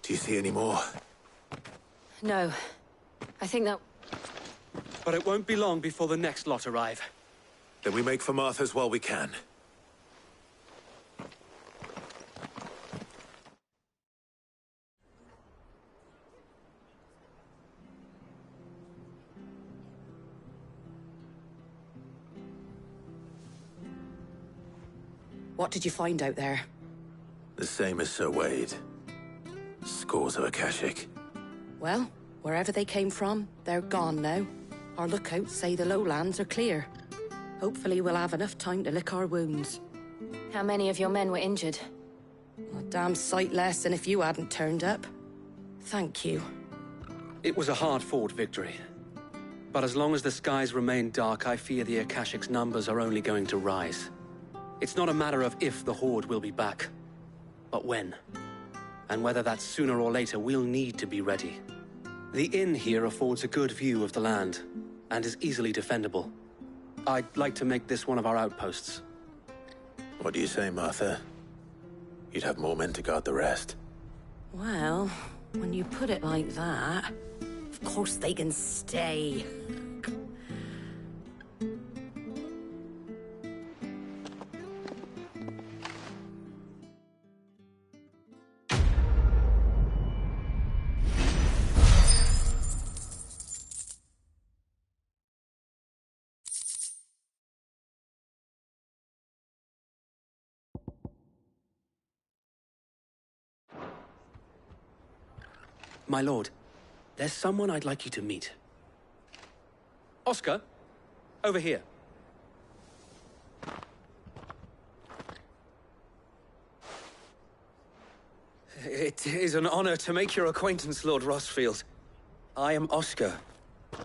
Speaker 18: Do you see any more?
Speaker 23: No. I think that...
Speaker 14: But it won't be long before the next lot arrive.
Speaker 18: Then we make for Martha's while we can.
Speaker 21: What did you find out there?
Speaker 18: The same as Sir Wade. Scores of Akashic.
Speaker 21: Well, wherever they came from, they're gone now. Our lookouts say the lowlands are clear. Hopefully we'll have enough time to lick our wounds.
Speaker 10: How many of your men were injured?
Speaker 21: A damn sight less than if you hadn't turned up. Thank you.
Speaker 14: It was a hard-fought victory. But as long as the skies remain dark, I fear the Akashic's numbers are only going to rise. It's not a matter of if the Horde will be back, but when. And whether that's sooner or later, we'll need to be ready. The inn here affords a good view of the land, and is easily defendable. I'd like to make this one of our outposts.
Speaker 18: What do you say, Martha? You'd have more men to guard the rest.
Speaker 21: Well, when you put it like that, of course they can stay.
Speaker 14: My lord, there's someone I'd like you to meet. Oscar, over here. It is an honor to make your acquaintance, Lord Rossfield. I am Oscar.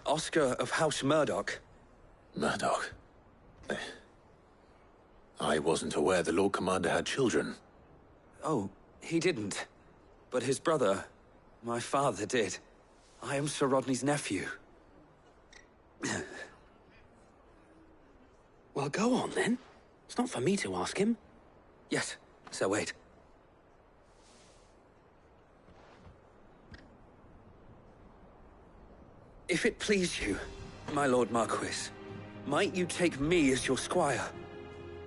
Speaker 14: Oscar of House Murdoch.
Speaker 18: Murdoch? I wasn't aware the Lord Commander had children.
Speaker 4: Oh, he didn't. But his brother, my father, did. I am Sir Rodney's nephew.
Speaker 14: Well, go on, then. It's not for me to ask him.
Speaker 4: Yes, Sir Wade. If it please you, my Lord Marquis, might you take me as your squire?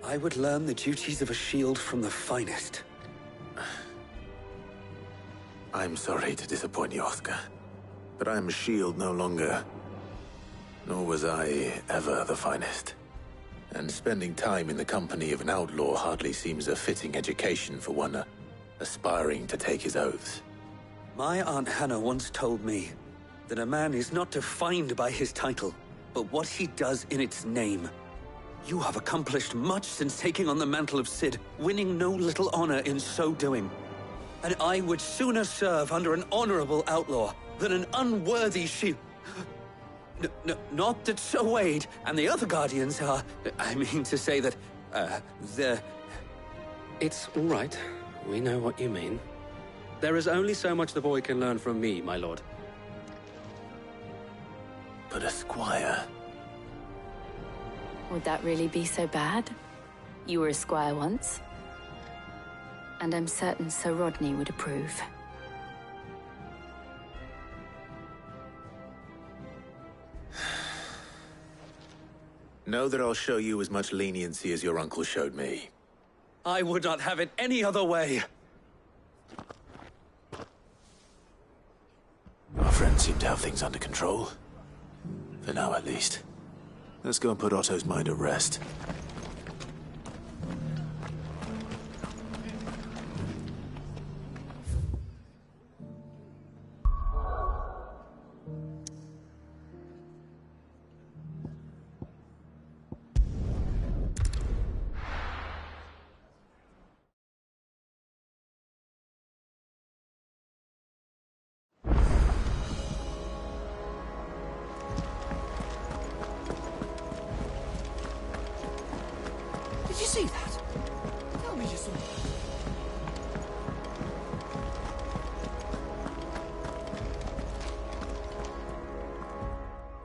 Speaker 4: I would learn the duties of a shield from the finest.
Speaker 18: I'm sorry to disappoint you, Oscar, but I'm a shield no longer. Nor was I ever the finest. And spending time in the company of an outlaw hardly seems a fitting education for one aspiring to take his oaths.
Speaker 4: My Aunt Hannah once told me that a man is not defined by his title, but what he does in its name. You have accomplished much since taking on the mantle of Cid, winning no little honor in so doing. And I would sooner serve under an honorable outlaw than an unworthy shield. Not that Sir Wade and the other Guardians are... I mean to say that, they're...
Speaker 14: It's all right. We know what you mean. There is only so much the boy can learn from me, my lord.
Speaker 18: But a squire...
Speaker 10: Would that really be so bad? You were a squire once. And I'm certain Sir Rodney would approve.
Speaker 18: Know that I'll show you as much leniency as your uncle showed me.
Speaker 4: I would not have it any other way.
Speaker 18: Our friends seem to have things under control. For now, at least. Let's go and put Otto's mind at rest.
Speaker 11: Did you see that? Tell me you saw it.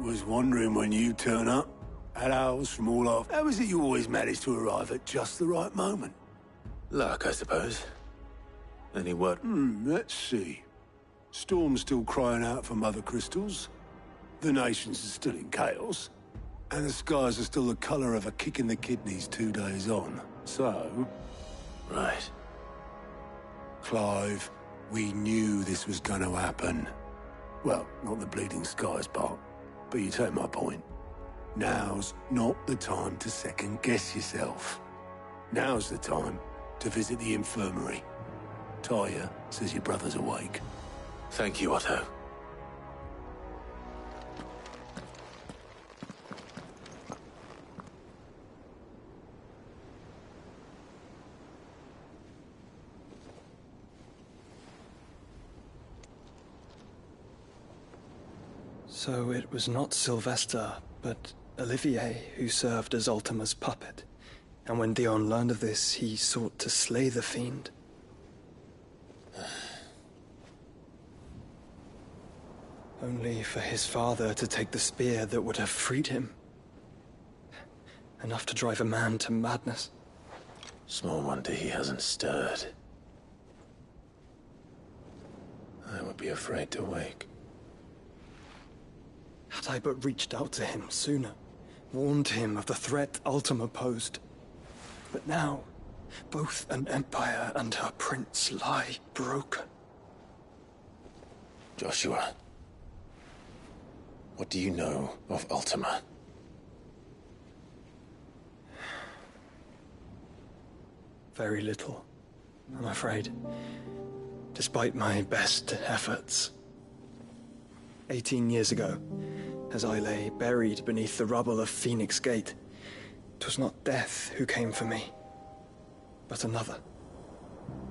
Speaker 5: Was wondering when you'd turn up. Had owls from all off. How is it you always manage to arrive at just the right moment?
Speaker 18: Luck, I suppose. Any word?
Speaker 5: Let's see.
Speaker 12: Storm's still crying out for mother crystals. The nations are still in chaos. And the skies are still the colour of a kick in the kidneys 2 days on. So...
Speaker 18: Right.
Speaker 12: Clive, we knew this was going to happen. Well, not the bleeding skies part, but you take my point. Now's not the time to second-guess yourself. Now's the time to visit the infirmary. Talia says your brother's awake.
Speaker 18: Thank you, Otto.
Speaker 15: So it was not Sylvester, but Olivier who served as Ultima's puppet. And when Dion learned of this, he sought to slay the fiend. Only for his father to take the spear that would have freed him. Enough to drive a man to madness.
Speaker 18: Small wonder he hasn't stirred. I would be afraid to wake.
Speaker 15: Had I but reached out to him sooner, warned him of the threat Ultima posed. But now, both an empire and her prince lie broken.
Speaker 18: Joshua, what do you know of Ultima?
Speaker 15: Very little, I'm afraid. Despite my best efforts. 18 years ago, as I lay buried beneath the rubble of Phoenix Gate, 'twas not death who came for me, but another.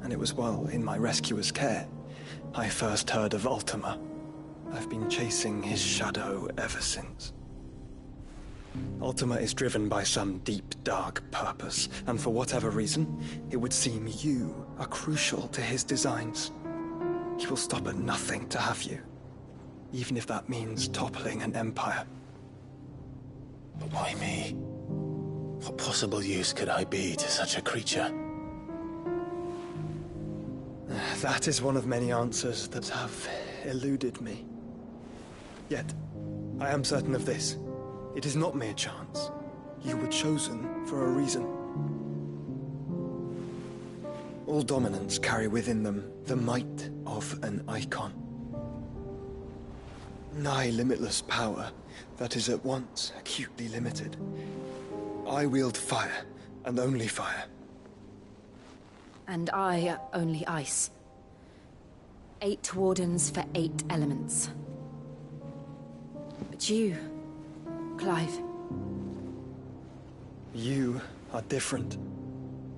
Speaker 15: And it was while in my rescuer's care, I first heard of Ultima. I've been chasing his shadow ever since. Ultima is driven by some deep, dark purpose, and for whatever reason, it would seem you are crucial to his designs. He will stop at nothing to have you, even if that means toppling an empire.
Speaker 18: But why me? What possible use could I be to such a creature?
Speaker 15: That is one of many answers that have eluded me. Yet, I am certain of this. It is not mere chance. You were chosen for a reason. All dominants carry within them the might of an icon. Nigh limitless power that is at once acutely limited. I wield fire, and only fire.
Speaker 10: And I only ice. 8 wardens for 8 elements. But you, Clive.
Speaker 15: You are different.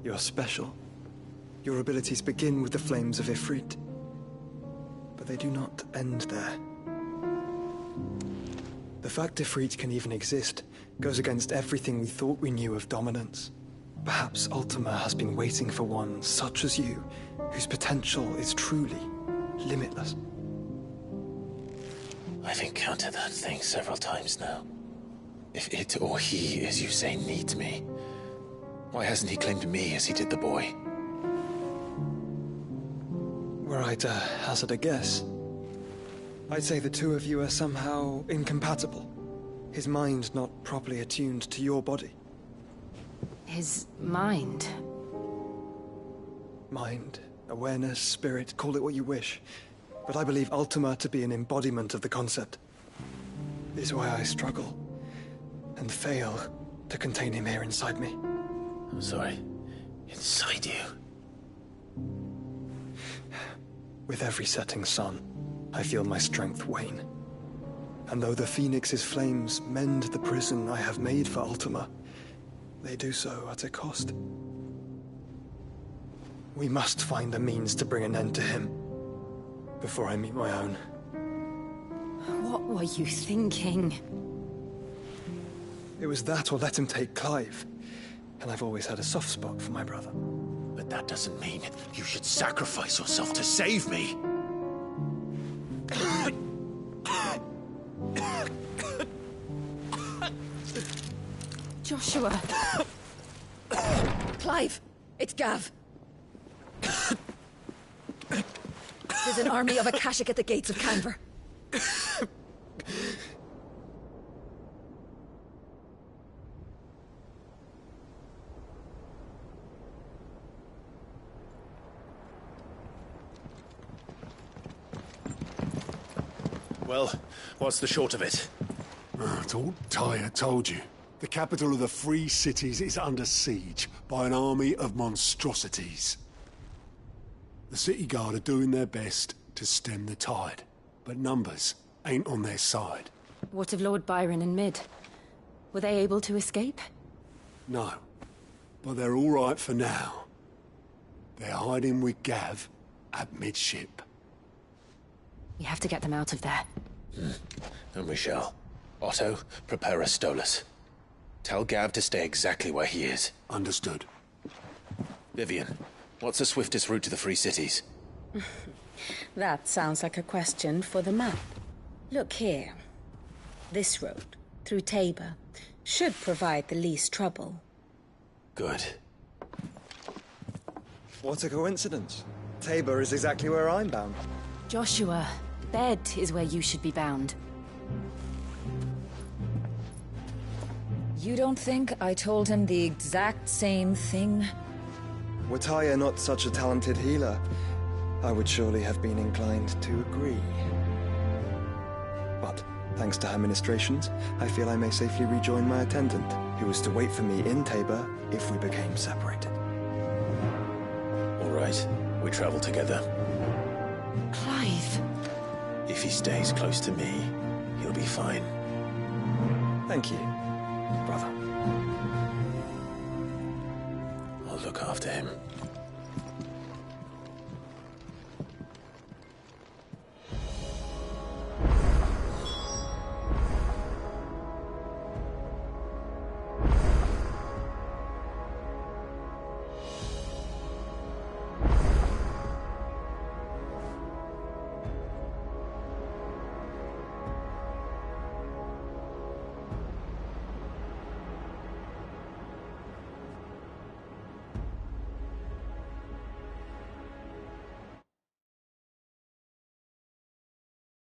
Speaker 15: You're special. Your abilities begin with the flames of Ifrit. But they do not end there. The fact Ifrit can even exist goes against everything we thought we knew of dominance. Perhaps Ultima has been waiting for one such as you, whose potential is truly limitless.
Speaker 18: I've encountered that thing several times now. If it or he, as you say, needs me, why hasn't he claimed me as he did the boy?
Speaker 15: Were I to hazard a guess, I'd say the two of you are somehow incompatible. His mind not properly attuned to your body.
Speaker 10: His mind?
Speaker 15: Mind, awareness, spirit, call it what you wish. But I believe Ultima to be an embodiment of the concept. This is why I struggle and fail to contain him here inside me.
Speaker 18: I'm sorry. Inside you?
Speaker 15: With every setting sun, I feel my strength wane. And though the Phoenix's flames mend the prison I have made for Ultima, they do so at a cost. We must find a means to bring an end to him before I meet my own.
Speaker 10: What were you thinking?
Speaker 15: It was that or let him take Clive. And I've always had a soft spot for my brother.
Speaker 18: But that doesn't mean you should sacrifice yourself to save me.
Speaker 10: Joshua. Clive, it's Gav.
Speaker 6: There's an army of Akashic at the gates of Canver.
Speaker 18: Well, what's the short of it?
Speaker 12: It's all Tyre told you. The capital of the Free Cities is under siege by an army of monstrosities. The city guard are doing their best to stem the tide, but numbers ain't on their side.
Speaker 10: What of Lord Byron and Mid? Were they able to escape?
Speaker 12: No, but they're all right for now. They're hiding with Gav at midship.
Speaker 10: We have to get them out of there.
Speaker 18: And we shall. Otto, prepare a Stolas. Tell Gav to stay exactly where he is.
Speaker 12: Understood.
Speaker 18: Vivian, what's the swiftest route to the Free Cities?
Speaker 13: That sounds like a question for the map. Look here. This road, through Tabor, should provide the least trouble.
Speaker 18: Good.
Speaker 15: What a coincidence. Tabor is exactly where I'm bound.
Speaker 10: Joshua, Bed is where you should be bound.
Speaker 6: You don't think I told him the exact same thing?
Speaker 15: Were Tyre not such a talented healer, I would surely have been inclined to agree. But, thanks to her ministrations, I feel I may safely rejoin my attendant, who was to wait for me in Tabor if we became separated.
Speaker 18: All right, we travel together.
Speaker 10: Clive.
Speaker 18: If he stays close to me, he'll be fine.
Speaker 15: Thank you, brother.
Speaker 18: I'll look after him.